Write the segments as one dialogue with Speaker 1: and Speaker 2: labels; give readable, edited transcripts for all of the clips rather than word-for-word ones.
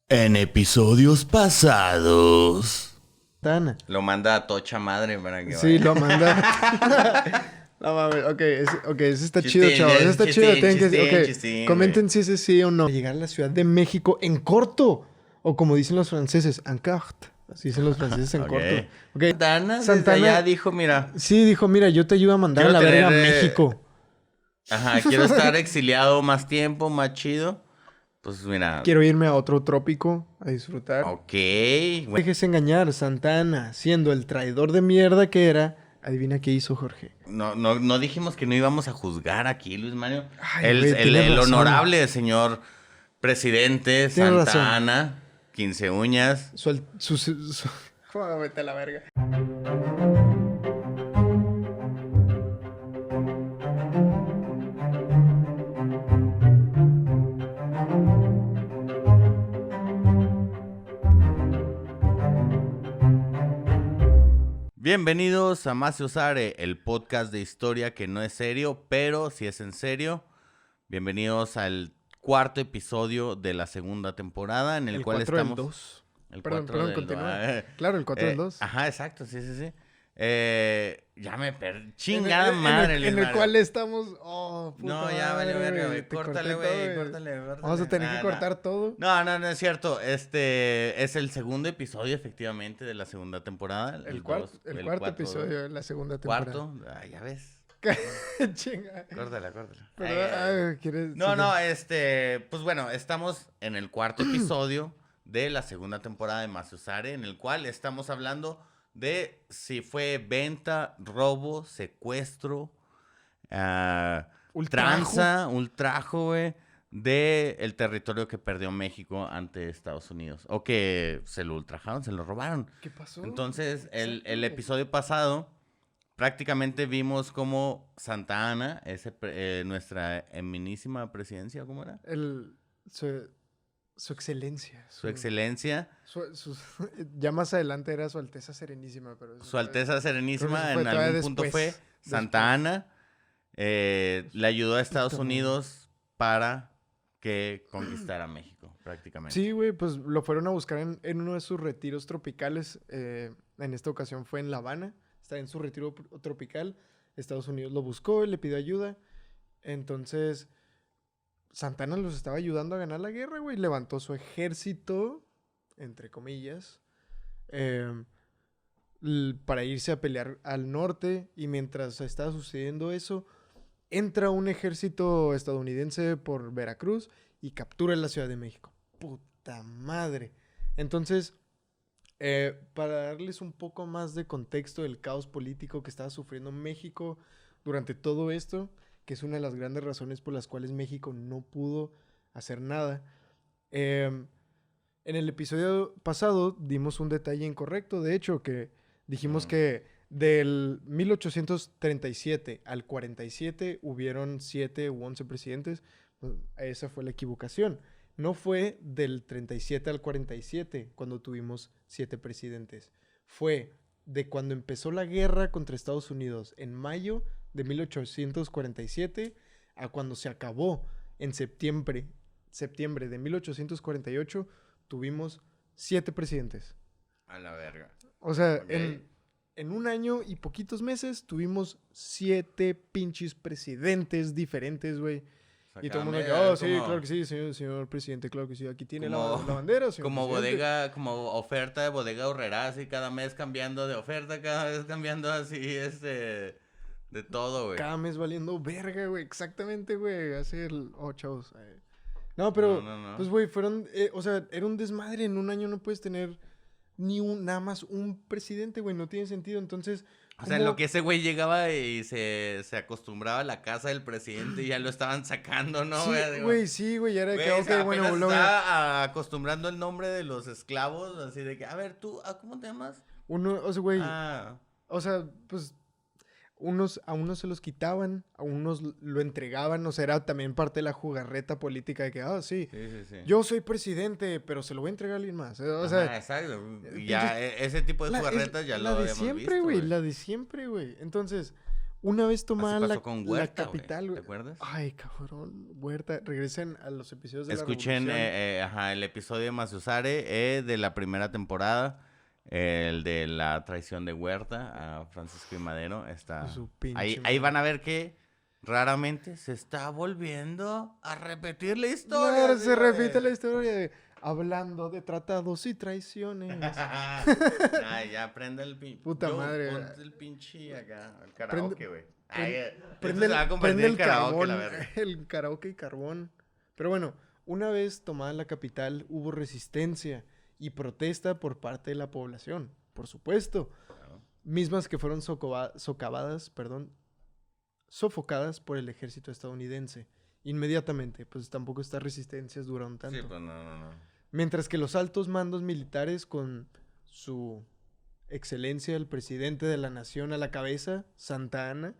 Speaker 1: En episodios pasados.
Speaker 2: Tana.
Speaker 3: Lo manda a tocha madre para que
Speaker 2: Sí,
Speaker 3: vaya.
Speaker 2: lo manda. No mames, ese está
Speaker 3: Chistín,
Speaker 2: chido, chavos.
Speaker 3: ya
Speaker 2: Ese
Speaker 3: es
Speaker 2: está chido.
Speaker 3: chistín,
Speaker 2: Tienen que, ok,
Speaker 3: chistín,
Speaker 2: comenten
Speaker 3: güey.
Speaker 2: si ese sí o no. Llegar a la Ciudad de México en corto. O como dicen los franceses, en carte. Así dicen los franceses en
Speaker 3: Ok.
Speaker 2: corto. Ok.
Speaker 3: Santana,
Speaker 2: Santana-
Speaker 3: desde allá dijo, mira,
Speaker 2: Sí, dijo, mira, yo te ayudo a mandar
Speaker 3: Quiero
Speaker 2: a la verga a
Speaker 3: tener,
Speaker 2: México.
Speaker 3: ajá, quiero estar exiliado más tiempo, más chido. Pues mira,
Speaker 2: Quiero irme a otro trópico a disfrutar.
Speaker 3: ok, güey.
Speaker 2: Déjese engañar, Santana, siendo el traidor de mierda que era. Adivina qué hizo Jorge.
Speaker 3: No dijimos que no íbamos a juzgar aquí, Luis Mario.
Speaker 2: Ay,
Speaker 3: el
Speaker 2: güey,
Speaker 3: el-
Speaker 2: tienes
Speaker 3: el
Speaker 2: razón.
Speaker 3: honorable señor presidente
Speaker 2: Tienes razón.
Speaker 3: Santa Ana, 15 uñas.
Speaker 2: Joder, vete a la verga.
Speaker 3: Bienvenidos a Más se Usare, el podcast de historia que no es serio, pero sí es en serio. Bienvenidos al cuarto episodio de la segunda temporada, en el cual
Speaker 2: 4 del
Speaker 3: estamos...
Speaker 2: 2.
Speaker 3: El
Speaker 2: Perdón,
Speaker 3: 4 del
Speaker 2: continúa.
Speaker 3: 2.
Speaker 2: Claro, el 4 del 2.
Speaker 3: Ajá, exacto, sí. Ya me perdí. Chingada
Speaker 2: en
Speaker 3: madre,
Speaker 2: el,
Speaker 3: Luis
Speaker 2: en el
Speaker 3: Mario.
Speaker 2: cual estamos. Oh, puta
Speaker 3: No, ya vale
Speaker 2: madre,
Speaker 3: verga, güey.
Speaker 2: te
Speaker 3: Córtale,
Speaker 2: corté todo,
Speaker 3: güey, córtale.
Speaker 2: Vamos a tener
Speaker 3: Nah,
Speaker 2: que cortar todo.
Speaker 3: No, es cierto. Este es el segundo episodio, efectivamente, de la segunda temporada.
Speaker 2: El
Speaker 3: cuarto
Speaker 2: cuarto episodio de la segunda temporada.
Speaker 3: Cuarto. Ah, ya ves.
Speaker 2: Chinga.
Speaker 3: Córtala.
Speaker 2: Perdón, ¿quieres?
Speaker 3: No, pues bueno, estamos en el cuarto episodio de la segunda temporada de Más se Usare, en el cual estamos hablando de si fue venta, robo, secuestro, ultrajo, güey, de el territorio que perdió México ante Estados Unidos. O que se lo ultrajaron, se lo robaron.
Speaker 2: ¿Qué pasó?
Speaker 3: Entonces, el
Speaker 2: Exacto.
Speaker 3: episodio pasado, prácticamente vimos cómo Santa Ana, nuestra eminísima presidencia, ¿cómo era?
Speaker 2: Su excelencia.
Speaker 3: Su excelencia,
Speaker 2: Ya más adelante era Su Alteza Serenísima, pero
Speaker 3: Su Alteza Serenísima,
Speaker 2: creo que
Speaker 3: en
Speaker 2: eso fue
Speaker 3: algún
Speaker 2: todavía
Speaker 3: punto
Speaker 2: después.
Speaker 3: fue Santa Ana, le ayudó a Estados
Speaker 2: Puta madre.
Speaker 3: Unidos para que conquistara México, prácticamente.
Speaker 2: Sí, güey, pues lo fueron a buscar en uno de sus retiros tropicales. En esta ocasión fue en La Habana. Está en su retiro tropical. Estados Unidos lo buscó y le pidió ayuda. Entonces, Santana los estaba ayudando a ganar la guerra, güey. Levantó su ejército, entre comillas, para irse a pelear al norte. Y mientras estaba sucediendo eso, entra un ejército estadounidense por Veracruz y captura la Ciudad de México. ¡Puta madre! Entonces, para darles un poco más de contexto del caos político que estaba sufriendo México durante todo esto, que es una de las grandes razones por las cuales México no pudo hacer nada. En el episodio pasado dimos un detalle incorrecto, de hecho, que dijimos que del 1837 al 47 hubieron 7 u 11 presidentes. Esa fue la equivocación. No fue del 37 al 47 cuando tuvimos 7 presidentes. Fue de cuando empezó la guerra contra Estados Unidos en mayo de 1847 a cuando se acabó en septiembre de 1848, tuvimos 7 presidentes.
Speaker 3: A la verga.
Speaker 2: O sea,
Speaker 3: Ok.
Speaker 2: en un año y poquitos meses tuvimos 7 pinches presidentes diferentes, güey. Y todo el mundo que, oh, sí, claro que sí, señor presidente, claro que sí. Aquí tiene la bandera, señor
Speaker 3: Como
Speaker 2: presidente.
Speaker 3: bodega, como oferta de bodega horrera, así cada mes cambiando de oferta, cada vez cambiando así, de todo, güey.
Speaker 2: Cada mes valiendo verga, güey. Exactamente, güey. Chavos. No, pero,
Speaker 3: No.
Speaker 2: pues, güey, fueron... o sea, era un desmadre. En un año no puedes tener nada más un presidente, güey. No tiene sentido. Entonces...
Speaker 3: O sea, en lo que ese güey llegaba y se acostumbraba a la casa del presidente y ya lo estaban sacando, ¿no?
Speaker 2: Sí,
Speaker 3: Digo,
Speaker 2: güey, sí, güey. Ya era
Speaker 3: güey,
Speaker 2: que,
Speaker 3: o
Speaker 2: ok,
Speaker 3: sea,
Speaker 2: bueno,
Speaker 3: apenas
Speaker 2: luego...
Speaker 3: estaba acostumbrando el nombre de los esclavos, así de que, a ver, tú, ¿cómo te llamas?
Speaker 2: Uno, o sea, güey...
Speaker 3: Ah,
Speaker 2: O sea, pues... A unos se los quitaban, a unos lo entregaban, o sea, era también parte de la jugarreta política de que, sí,
Speaker 3: sí.
Speaker 2: yo soy presidente, pero se lo voy a entregar a alguien más. O sea,
Speaker 3: Ajá, exacto. Y ya ese tipo de jugarretas ya lo
Speaker 2: la de
Speaker 3: habíamos
Speaker 2: siempre,
Speaker 3: visto,
Speaker 2: güey, la de siempre, güey. Entonces, Una vez tomada
Speaker 3: Así
Speaker 2: la,
Speaker 3: pasó con
Speaker 2: la
Speaker 3: Huerta, güey,
Speaker 2: capital,
Speaker 3: ¿te
Speaker 2: güey.
Speaker 3: acuerdas?
Speaker 2: Ay, cabrón. Huerta. Regresen a los episodios de
Speaker 3: Escuchen
Speaker 2: la Revolución.
Speaker 3: el episodio de Maciusare de la primera temporada, el de la traición de Huerta a Francisco y Madero. Está...
Speaker 2: Su pinche
Speaker 3: Ahí
Speaker 2: madre.
Speaker 3: van a ver que raramente se está volviendo a repetir la historia.
Speaker 2: Claro, se
Speaker 3: ¿sí, güey?
Speaker 2: repite la historia de hablando de tratados y traiciones.
Speaker 3: Ay, ya prende el pinche.
Speaker 2: Puta madre.
Speaker 3: Ponte el pinche acá, el karaoke, güey.
Speaker 2: Prende,
Speaker 3: Esto se va a convertir
Speaker 2: prende
Speaker 3: en
Speaker 2: el
Speaker 3: karaoke,
Speaker 2: carbón,
Speaker 3: la verga.
Speaker 2: el karaoke y carbón. Pero bueno, una vez tomada la capital, hubo resistencia y protesta por parte de la población, por supuesto.
Speaker 3: Claro.
Speaker 2: Mismas que fueron sofocadas por el ejército estadounidense. Inmediatamente, pues tampoco estas resistencias duraron tanto.
Speaker 3: Sí, pues no.
Speaker 2: Mientras que los altos mandos militares, con su excelencia, el presidente de la nación a la cabeza, Santa Anna,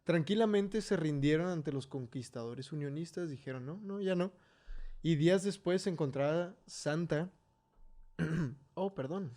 Speaker 2: tranquilamente se rindieron ante los conquistadores unionistas. Dijeron, no, ya no. Y días después se encontraba Santa...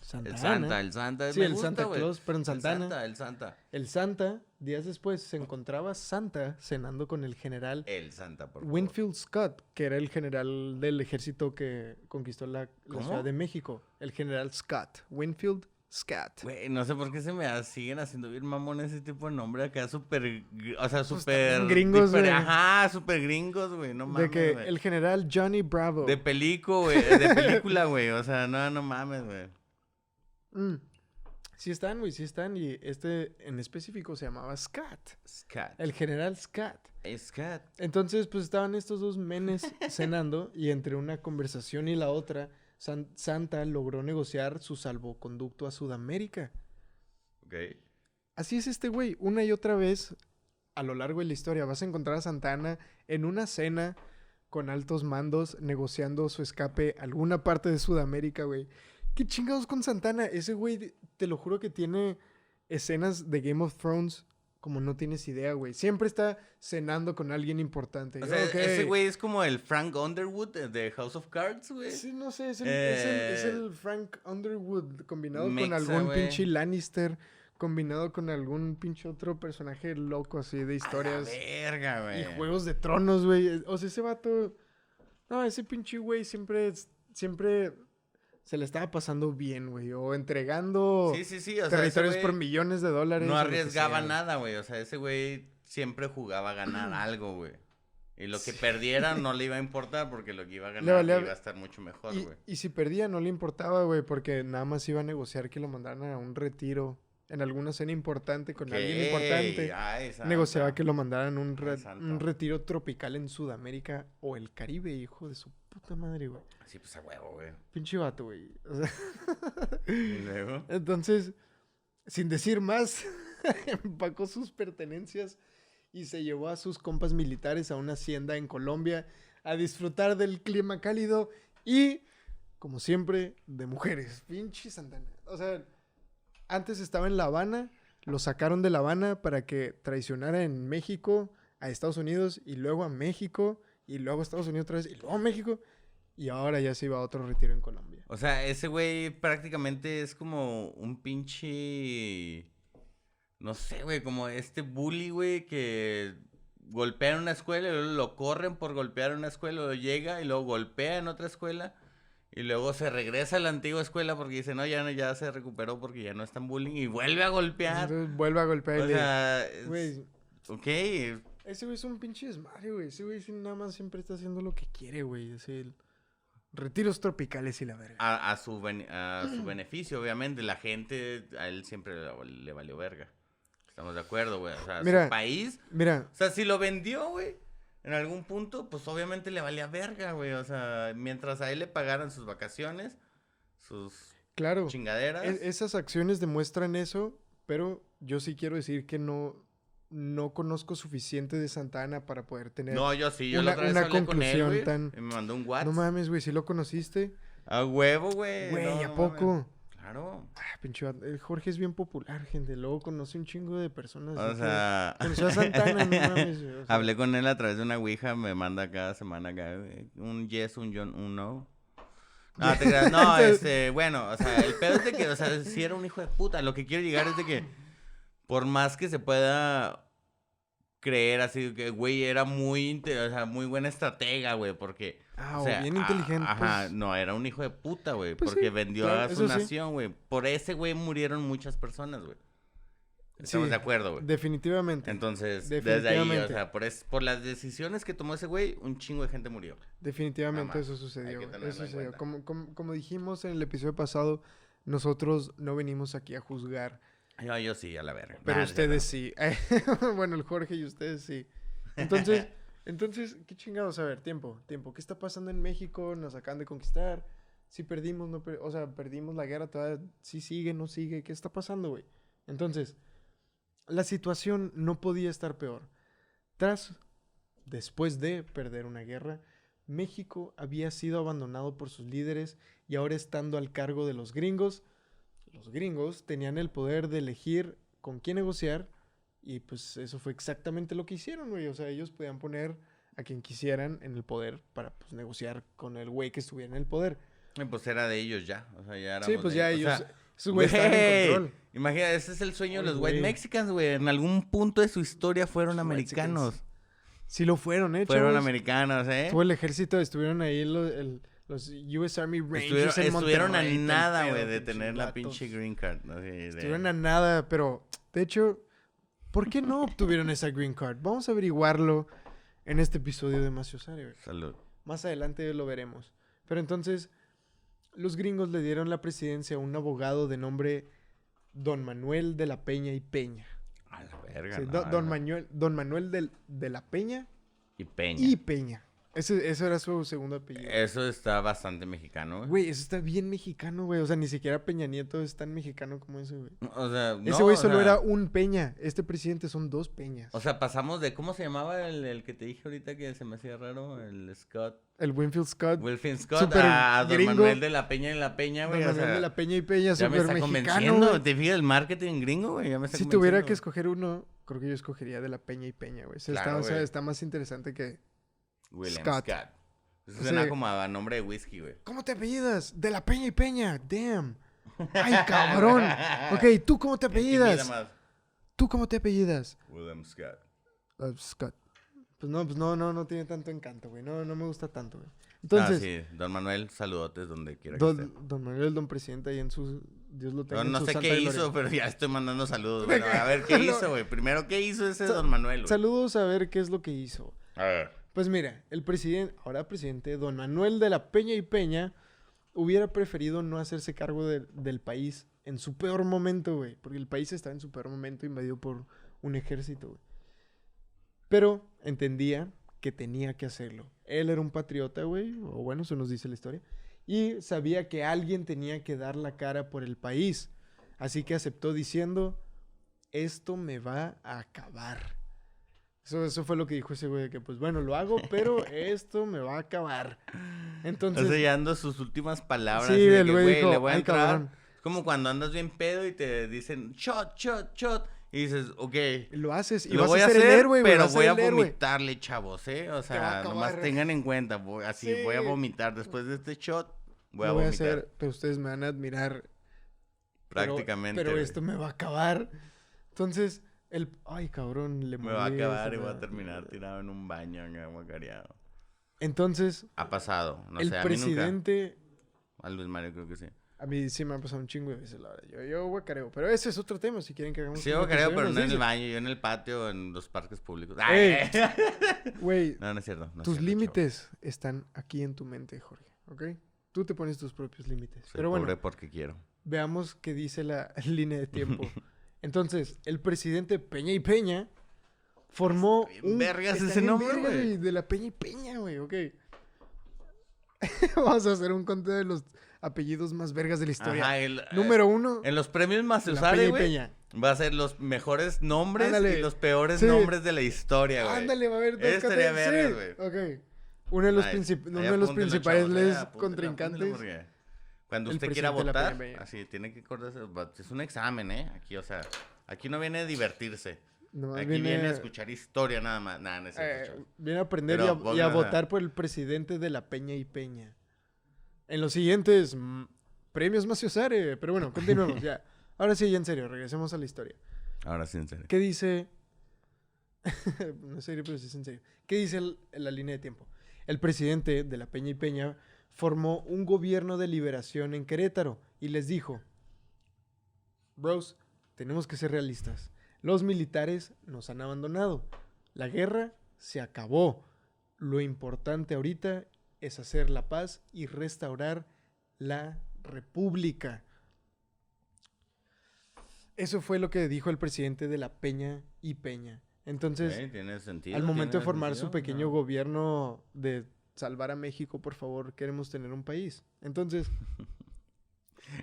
Speaker 2: Santa Ana.
Speaker 3: El Santa.
Speaker 2: Sí,
Speaker 3: me
Speaker 2: el
Speaker 3: gusta,
Speaker 2: Santa
Speaker 3: güey.
Speaker 2: Claus, pero en Santa Ana.
Speaker 3: El Santa.
Speaker 2: El Santa, días después, se encontraba Santa cenando con el general
Speaker 3: El Santa, por favor.
Speaker 2: Winfield Scott, que era el general del ejército que conquistó la
Speaker 3: ¿Cómo?
Speaker 2: Ciudad de México. El general Scott. Winfield Scott.
Speaker 3: Güey, no sé por qué siguen haciendo bien mamón ese tipo de nombre acá, súper, o sea,
Speaker 2: Pues
Speaker 3: súper...
Speaker 2: también gringos, güey.
Speaker 3: Ajá, súper gringos, güey, no mames,
Speaker 2: De que
Speaker 3: güey.
Speaker 2: el general Johnny Bravo.
Speaker 3: De película, güey, o sea, no mames, güey.
Speaker 2: Sí están, güey, sí están. Y este en específico se llamaba Scott.
Speaker 3: Scat.
Speaker 2: El general Scott.
Speaker 3: Scat.
Speaker 2: Entonces, pues estaban estos dos menes cenando y entre una conversación y la otra, Santa logró negociar su salvoconducto a Sudamérica.
Speaker 3: Ok.
Speaker 2: Así es este güey. Una y otra vez, a lo largo de la historia, vas a encontrar a Santa Anna en una cena con altos mandos negociando su escape a alguna parte de Sudamérica, güey. ¿Qué chingados con Santana? Ese güey, te lo juro que tiene escenas de Game of Thrones como no tienes idea, güey. Siempre está cenando con alguien importante.
Speaker 3: O sea,
Speaker 2: Ok.
Speaker 3: ese güey es como el Frank Underwood de House of Cards, güey.
Speaker 2: Sí, no sé, es el Frank Underwood combinado con
Speaker 3: Mexa,
Speaker 2: algún
Speaker 3: güey.
Speaker 2: pinche Lannister, combinado con algún pinche otro personaje loco así de historias.
Speaker 3: A la verga, güey.
Speaker 2: Y Juegos de Tronos, güey. O sea, ese vato... No, ese pinche güey siempre se le estaba pasando bien, güey. O entregando
Speaker 3: Sí, o sea, ese
Speaker 2: territorios
Speaker 3: güey
Speaker 2: por millones de dólares.
Speaker 3: no
Speaker 2: o lo que
Speaker 3: arriesgaba
Speaker 2: sea.
Speaker 3: nada, güey. O sea, ese güey siempre jugaba a ganar algo, güey. Y lo que perdiera no le iba a importar porque lo que iba a ganar
Speaker 2: valía-
Speaker 3: iba a estar mucho mejor, güey.
Speaker 2: Y si perdía no le importaba, güey, porque nada más iba a negociar que lo mandaran a un retiro en alguna cena importante con alguien importante.
Speaker 3: Ay, Santa.
Speaker 2: Negociaba que lo mandaran a
Speaker 3: Ay, santo.
Speaker 2: un retiro tropical en Sudamérica o el Caribe, hijo de su puta madre, güey.
Speaker 3: Sí, pues a huevo, güey.
Speaker 2: Pinche vato, güey. O sea,
Speaker 3: Y luego...
Speaker 2: entonces, sin decir más, empacó sus pertenencias y se llevó a sus compas militares a una hacienda en Colombia a disfrutar del clima cálido y, como siempre, de mujeres. Pinche Santana. O sea, antes estaba en La Habana, lo sacaron de La Habana para que traicionara en México a Estados Unidos y luego a México y luego a Estados Unidos otra vez y luego a México y ahora ya se iba a otro retiro en Colombia.
Speaker 3: O sea, ese güey prácticamente es como un pinche... No sé, güey, como este bully, güey, que golpea en una escuela y luego lo corren por golpear en una escuela, luego llega y luego golpea en otra escuela y luego se regresa a la antigua escuela porque dice, no, ya se recuperó porque ya no es tan bullying y vuelve a golpear.
Speaker 2: Entonces vuelve a golpear y
Speaker 3: O
Speaker 2: le...
Speaker 3: sea,
Speaker 2: Güey,
Speaker 3: ok,
Speaker 2: ese güey es un pinche desmadre, güey. Ese güey sí nada más siempre está haciendo lo que quiere, güey. Es el... Retiros tropicales y la verga.
Speaker 3: a su beneficio, obviamente, la gente, a él siempre le valió verga. Estamos de acuerdo, güey. O sea,
Speaker 2: Mira,
Speaker 3: su país...
Speaker 2: Mira,
Speaker 3: O sea, si lo vendió, güey, en algún punto, pues obviamente le valía verga, güey. O sea, mientras a él le pagaran sus vacaciones, sus
Speaker 2: claro,
Speaker 3: chingaderas.
Speaker 2: esas acciones demuestran eso, pero yo sí quiero decir que no conozco suficiente de Santa Ana para poder tener...
Speaker 3: No, yo sí, yo
Speaker 2: una-
Speaker 3: la otra vez
Speaker 2: una
Speaker 3: hablé con él,
Speaker 2: conclusión
Speaker 3: güey,
Speaker 2: tan-
Speaker 3: y me mandó un WhatsApp.
Speaker 2: No mames, güey, ¿sí lo conociste?
Speaker 3: A huevo, güey.
Speaker 2: Güey,
Speaker 3: no,
Speaker 2: ¿a
Speaker 3: no
Speaker 2: poco?
Speaker 3: mames. Claro.
Speaker 2: Ah, pinche vato, el Jorge es bien popular, gente. Luego conoce un chingo de personas.
Speaker 3: O
Speaker 2: así que-
Speaker 3: sea...
Speaker 2: Conoció a Santana, no mames. güey, o sea,
Speaker 3: Hablé con él a través de una ouija, me manda cada semana acá, güey, un yes, un no. No, te creas, no, bueno, o sea, el pedo es de que, o sea, si era un hijo de puta, lo que quiero llegar es de que, por más que se pueda creer así que, güey, era o sea, muy buena estratega, güey, porque... o sea,
Speaker 2: bien inteligente.
Speaker 3: Ajá,
Speaker 2: Pues,
Speaker 3: no, era un hijo de puta, güey,
Speaker 2: pues
Speaker 3: porque
Speaker 2: sí,
Speaker 3: vendió
Speaker 2: claro,
Speaker 3: a su
Speaker 2: eso sí.
Speaker 3: nación, güey. Por ese güey murieron muchas personas, güey.
Speaker 2: sí,
Speaker 3: Estamos de acuerdo, güey.
Speaker 2: definitivamente.
Speaker 3: Entonces, desde ahí, o
Speaker 2: Definitivamente.
Speaker 3: sea, por las decisiones que tomó ese güey, un chingo de gente murió.
Speaker 2: Definitivamente
Speaker 3: Nada más.
Speaker 2: eso
Speaker 3: Hay
Speaker 2: sucedió.
Speaker 3: que
Speaker 2: güey,
Speaker 3: tenerlo
Speaker 2: Eso
Speaker 3: en
Speaker 2: sucedió.
Speaker 3: cuenta.
Speaker 2: Como dijimos en el episodio pasado, nosotros no venimos aquí a juzgar,
Speaker 3: Yo sí, a la verga.
Speaker 2: pero
Speaker 3: Nah,
Speaker 2: ustedes sí. Bueno, el Jorge y ustedes sí. Entonces, qué chingados, a ver, tiempo. ¿Qué está pasando en México? Nos acaban de conquistar. Si perdimos, o sea, perdimos la guerra, todavía sí sigue, no sigue. ¿Qué está pasando, güey? Entonces, la situación no podía estar peor. Después de perder una guerra, México había sido abandonado por sus líderes y ahora estando al cargo de los gringos tenían el poder de elegir con quién negociar y pues eso fue exactamente lo que hicieron, güey. O sea, ellos podían poner a quien quisieran en el poder para pues negociar con el güey que estuviera en el poder.
Speaker 3: Y pues era de ellos ya. O sea, ya éramos
Speaker 2: Sí, pues
Speaker 3: de
Speaker 2: ya
Speaker 3: ellos. O
Speaker 2: ellos,
Speaker 3: sea,
Speaker 2: esos güeyes estaban en
Speaker 3: güey,
Speaker 2: control.
Speaker 3: imagina, ese es el sueño de
Speaker 2: Ay,
Speaker 3: los white
Speaker 2: güey.
Speaker 3: Mexicans, güey. En algún punto de su historia fueron
Speaker 2: Los
Speaker 3: americanos.
Speaker 2: Mexicans. Sí lo fueron,
Speaker 3: Fueron
Speaker 2: chavos.
Speaker 3: americanos, ¿eh?
Speaker 2: Estuvo el ejército, estuvieron ahí los US Army Rangers en
Speaker 3: Estuvieron a
Speaker 2: Monterrey, tal
Speaker 3: nada,
Speaker 2: pedo,
Speaker 3: güey, de
Speaker 2: pinches
Speaker 3: tener la
Speaker 2: vatos.
Speaker 3: pinche green card. ¿No?
Speaker 2: Estuvieron a nada, pero de hecho, ¿por qué no obtuvieron esa green card? Vamos a averiguarlo en este episodio de Maciosare, güey.
Speaker 3: Salud.
Speaker 2: Más adelante lo veremos. Pero entonces, los gringos le dieron la presidencia a un abogado de nombre Don Manuel de la Peña y Peña.
Speaker 3: A la verga,
Speaker 2: Sí,
Speaker 3: no,
Speaker 2: Don Manuel de la Peña
Speaker 3: Y Peña.
Speaker 2: y Peña. Eso era su segundo apellido.
Speaker 3: Eso está bastante mexicano, güey.
Speaker 2: Güey, eso está bien mexicano, güey. O sea, ni siquiera Peña Nieto es tan mexicano como ese, güey.
Speaker 3: O sea, no,
Speaker 2: Ese güey
Speaker 3: o
Speaker 2: solo
Speaker 3: sea,
Speaker 2: era un Peña. Este presidente son dos Peñas.
Speaker 3: O sea, pasamos de... ¿Cómo se llamaba el que te dije ahorita que se me hacía raro? El Scott...
Speaker 2: El Winfield Scott.
Speaker 3: Wilfin Scott
Speaker 2: Súper
Speaker 3: a Don
Speaker 2: gringo.
Speaker 3: Manuel de la Peña en la Peña,
Speaker 2: Don
Speaker 3: güey. O
Speaker 2: Manuel
Speaker 3: sea,
Speaker 2: de la Peña y Peña,
Speaker 3: ya me
Speaker 2: súper
Speaker 3: está
Speaker 2: mexicano,
Speaker 3: convenciendo.
Speaker 2: güey.
Speaker 3: ¿Te fijas el marketing gringo, güey? Ya me está
Speaker 2: Si tuviera que
Speaker 3: convenciendo.
Speaker 2: escoger uno, creo que yo escogería de la Peña y Peña, güey. O sea,
Speaker 3: Claro,
Speaker 2: o sea,
Speaker 3: güey.
Speaker 2: está más interesante que...
Speaker 3: William
Speaker 2: Scott.
Speaker 3: Scott. Eso
Speaker 2: O
Speaker 3: suena
Speaker 2: sea,
Speaker 3: como a nombre de whisky, güey.
Speaker 2: ¿Cómo te apellidas? De la Peña y Peña. Damn. Ay, cabrón. Ok, ¿tú cómo te
Speaker 3: Intimida
Speaker 2: apellidas?
Speaker 3: más.
Speaker 2: ¿Tú cómo te apellidas?
Speaker 3: William Scott.
Speaker 2: Scott. Pues no tiene tanto encanto, güey. No me gusta tanto, güey. Entonces,
Speaker 3: Sí, Don Manuel, saludotes donde quiera que
Speaker 2: don,
Speaker 3: esté.
Speaker 2: don Manuel, don presidente, ahí en su... Dios lo tenga
Speaker 3: No,
Speaker 2: en
Speaker 3: no
Speaker 2: su
Speaker 3: sé
Speaker 2: santa
Speaker 3: qué
Speaker 2: gloria.
Speaker 3: hizo, pero ya estoy mandando saludos. Bueno, a ver qué hizo, güey. Primero, ¿qué hizo ese Don Manuel, güey?
Speaker 2: Saludos a ver qué es lo que hizo.
Speaker 3: A ver.
Speaker 2: Pues mira, el presidente, ahora presidente, don Manuel de la Peña y Peña, hubiera preferido no hacerse cargo del país en su peor momento, güey. Porque el país estaba en su peor momento invadido por un ejército, güey. Pero entendía que tenía que hacerlo. Él era un patriota, güey, o bueno, eso nos dice la historia. Y sabía que alguien tenía que dar la cara por el país. Así que aceptó diciendo, esto me va a acabar. Eso fue lo que dijo ese güey, que pues bueno, lo hago, pero esto me va a acabar. Entonces,
Speaker 3: Estoy dando sus últimas palabras.
Speaker 2: sí,
Speaker 3: así de
Speaker 2: el
Speaker 3: que,
Speaker 2: güey dijo,
Speaker 3: le voy a
Speaker 2: "Ay,
Speaker 3: entrar".
Speaker 2: cabrón.
Speaker 3: Es como cuando andas bien pedo y te dicen, shot, shot, shot. Y dices, ok,
Speaker 2: lo haces y
Speaker 3: lo
Speaker 2: vas
Speaker 3: voy
Speaker 2: a
Speaker 3: a
Speaker 2: ser el
Speaker 3: hacer,
Speaker 2: héroe, güey.
Speaker 3: pero
Speaker 2: vas a
Speaker 3: voy
Speaker 2: ser
Speaker 3: a
Speaker 2: el héroe.
Speaker 3: vomitarle, chavos, ¿eh? O
Speaker 2: va a
Speaker 3: sea,
Speaker 2: acabar.
Speaker 3: nomás tengan en cuenta, así voy a
Speaker 2: Sí.
Speaker 3: vomitar. Después de este shot, voy a
Speaker 2: Lo voy a
Speaker 3: vomitar.
Speaker 2: hacer, pero ustedes me van a admirar.
Speaker 3: Prácticamente.
Speaker 2: Pero
Speaker 3: güey.
Speaker 2: esto me va a acabar. Entonces, ay, cabrón, le
Speaker 3: Me va a
Speaker 2: morí
Speaker 3: acabar y
Speaker 2: esa
Speaker 3: voy a
Speaker 2: madre.
Speaker 3: terminar tirado en un baño, guacareado.
Speaker 2: Entonces,
Speaker 3: Ha pasado, no
Speaker 2: el
Speaker 3: sé, a mí nunca.
Speaker 2: presidente...
Speaker 3: A Luis Mario creo que sí.
Speaker 2: A mí sí me ha pasado un chingo de veces, la verdad. Yo guacareo. Pero ese es otro tema, si quieren que hagamos
Speaker 3: Sí,
Speaker 2: un
Speaker 3: guacareo,
Speaker 2: episodio,
Speaker 3: pero
Speaker 2: nos
Speaker 3: no en el
Speaker 2: dicen.
Speaker 3: baño, yo en el patio, en los parques públicos.
Speaker 2: Ey.
Speaker 3: ¡Ay!
Speaker 2: Güey,
Speaker 3: No, no es cierto. no es
Speaker 2: tus
Speaker 3: cierto,
Speaker 2: límites están aquí en tu mente, Jorge, ¿ok? Tú te pones tus propios límites.
Speaker 3: chavo. Soy
Speaker 2: Pero bueno,
Speaker 3: pobre porque quiero.
Speaker 2: veamos qué dice la línea de tiempo. Entonces, el presidente Peña y Peña formó
Speaker 3: Está bien vergas ese
Speaker 2: bien
Speaker 3: nombre,
Speaker 2: verga,
Speaker 3: güey.
Speaker 2: De la Peña y Peña, güey, ok. Vamos a hacer un conteo de los apellidos más vergas de la historia.
Speaker 3: Ajá,
Speaker 2: Número 1,
Speaker 3: en los premios
Speaker 2: la
Speaker 3: Maciosare,
Speaker 2: Peña y
Speaker 3: güey,
Speaker 2: Peña.
Speaker 3: va a ser los mejores nombres
Speaker 2: Ándale.
Speaker 3: y los peores
Speaker 2: Sí.
Speaker 3: nombres de la historia, güey.
Speaker 2: Ándale, va a haber dos
Speaker 3: Estaría
Speaker 2: categorías.
Speaker 3: vergas,
Speaker 2: Sí, ok. Uno de los,
Speaker 3: Nice.
Speaker 2: uno
Speaker 3: Ahí
Speaker 2: de los
Speaker 3: apúntenlo,
Speaker 2: principales
Speaker 3: chavos, apúntenlo,
Speaker 2: contrincantes.
Speaker 3: apúntenlo porque cuando
Speaker 2: el
Speaker 3: usted quiera
Speaker 2: presidente de la
Speaker 3: votar,
Speaker 2: Peña.
Speaker 3: así, tiene que acordarse. Es un examen, ¿eh? Aquí, o sea, aquí no viene a divertirse.
Speaker 2: Nomás
Speaker 3: Aquí viene a escuchar historia nada más. Nada, no es cierto, chavos.
Speaker 2: viene a aprender
Speaker 3: Pero
Speaker 2: y a
Speaker 3: pongan,
Speaker 2: votar por el presidente de la Peña y Peña. En los siguientes premios Maciosare. Pero bueno, continuemos ya. Ahora sí, ya en serio, regresemos a la historia.
Speaker 3: Ahora sí, en serio.
Speaker 2: ¿Qué dice No es serio, pero sí es en serio. ¿Qué dice la línea de tiempo? El presidente de la Peña y Peña formó un gobierno de liberación en Querétaro y les dijo, bros, tenemos que ser realistas. Los militares nos han abandonado. La guerra se acabó. Lo importante ahorita es hacer la paz y restaurar la república. Eso fue lo que dijo el presidente de la Peña y Peña. Entonces,
Speaker 3: Tiene sentido.
Speaker 2: al momento de
Speaker 3: tiene
Speaker 2: formar
Speaker 3: sentido,
Speaker 2: su pequeño
Speaker 3: ¿no?
Speaker 2: gobierno de salvar a México, por favor, queremos tener un país. Entonces,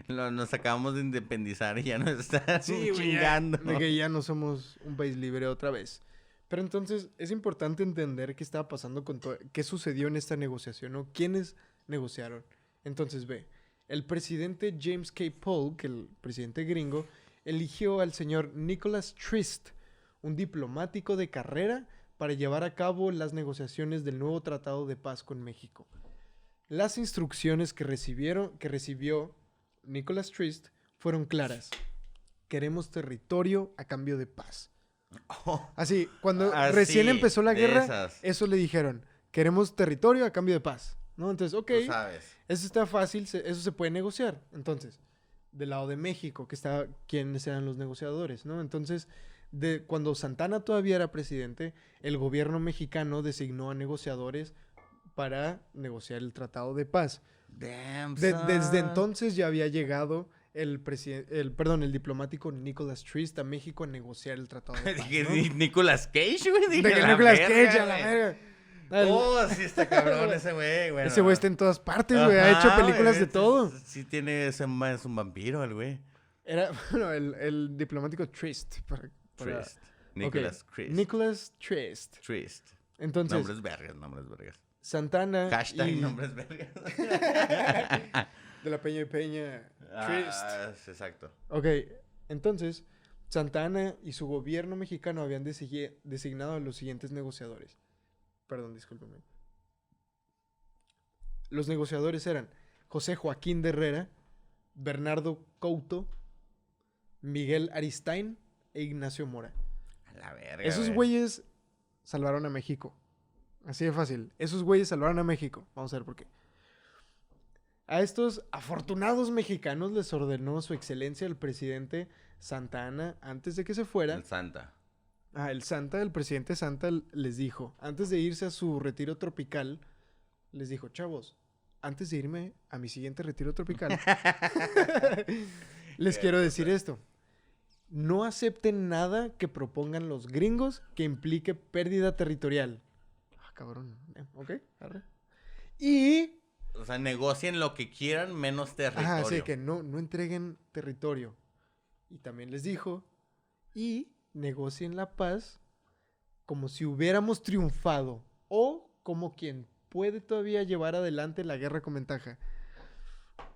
Speaker 3: Nos acabamos de independizar y ya nos están
Speaker 2: güey,
Speaker 3: chingando.
Speaker 2: de que ya no somos un país libre otra vez. Pero entonces es importante entender qué estaba pasando con todo, qué sucedió en esta negociación, ¿no? ¿Quiénes negociaron? Entonces ve, el presidente James K. Polk, el presidente gringo, eligió al señor Nicholas Trist, un diplomático de carrera, para llevar a cabo las negociaciones del nuevo tratado de paz con México. Las instrucciones que recibió Nicholas Trist fueron claras. Queremos territorio a cambio de paz. Así, cuando
Speaker 3: Así,
Speaker 2: recién empezó la
Speaker 3: de
Speaker 2: guerra,
Speaker 3: esas.
Speaker 2: eso le dijeron, queremos territorio a cambio de paz, ¿no? Entonces, ok,
Speaker 3: Tú sabes.
Speaker 2: eso está fácil, eso se puede negociar. Entonces, del lado de México, ¿quiénes eran los negociadores, no? Entonces, cuando Santana todavía era presidente, el gobierno mexicano designó a negociadores para negociar el tratado de paz.
Speaker 3: Damn,
Speaker 2: Desde
Speaker 3: son.
Speaker 2: entonces ya había llegado el diplomático Nicholas Trist a México a negociar el tratado de paz,
Speaker 3: Dije,
Speaker 2: ¿no?
Speaker 3: Nicolas Cage, güey.
Speaker 2: De
Speaker 3: Dije,
Speaker 2: que
Speaker 3: la
Speaker 2: Nicolas
Speaker 3: verga,
Speaker 2: Cage a la
Speaker 3: güey.
Speaker 2: verga.
Speaker 3: Oh, sí está cabrón ese güey, güey.
Speaker 2: Ese güey está en todas partes, güey. Ha hecho
Speaker 3: Ajá,
Speaker 2: películas
Speaker 3: güey,
Speaker 2: de todo.
Speaker 3: Sí tiene es un vampiro el güey.
Speaker 2: Era, bueno, el diplomático Trist.
Speaker 3: Trist.
Speaker 2: Ok,
Speaker 3: Nicolas Trist.
Speaker 2: Nicholas Trist.
Speaker 3: Trist.
Speaker 2: Entonces,
Speaker 3: Nombres vergas.
Speaker 2: Santana
Speaker 3: Hashtag
Speaker 2: y
Speaker 3: nombres vergas.
Speaker 2: de la Peña y Peña Trist.
Speaker 3: Sí, exacto.
Speaker 2: Ok, entonces, Santana y su gobierno mexicano habían designado a los siguientes negociadores. Perdón, discúlpeme. Los negociadores eran José Joaquín de Herrera, Bernardo Couto, Miguel Aristain e Ignacio Mora.
Speaker 3: A la verga.
Speaker 2: Esos güeyes salvaron a México. Así de fácil. Esos güeyes salvaron a México. Vamos a ver por qué. A estos afortunados mexicanos les ordenó su excelencia el presidente Santa Anna antes de que se fuera.
Speaker 3: El Santa.
Speaker 2: El presidente Santa les dijo, antes de irse a su retiro tropical, les dijo, chavos, antes de irme a mi siguiente retiro tropical, les quiero decir esto. No acepten nada que propongan los gringos que implique pérdida territorial. Ah, cabrón. Ok, arre. Y...
Speaker 3: O sea, negocien lo que quieran menos territorio.
Speaker 2: Ajá, sí, que no entreguen territorio. Y también les dijo, y negocien la paz como si hubiéramos triunfado o como quien puede todavía llevar adelante la guerra con ventaja.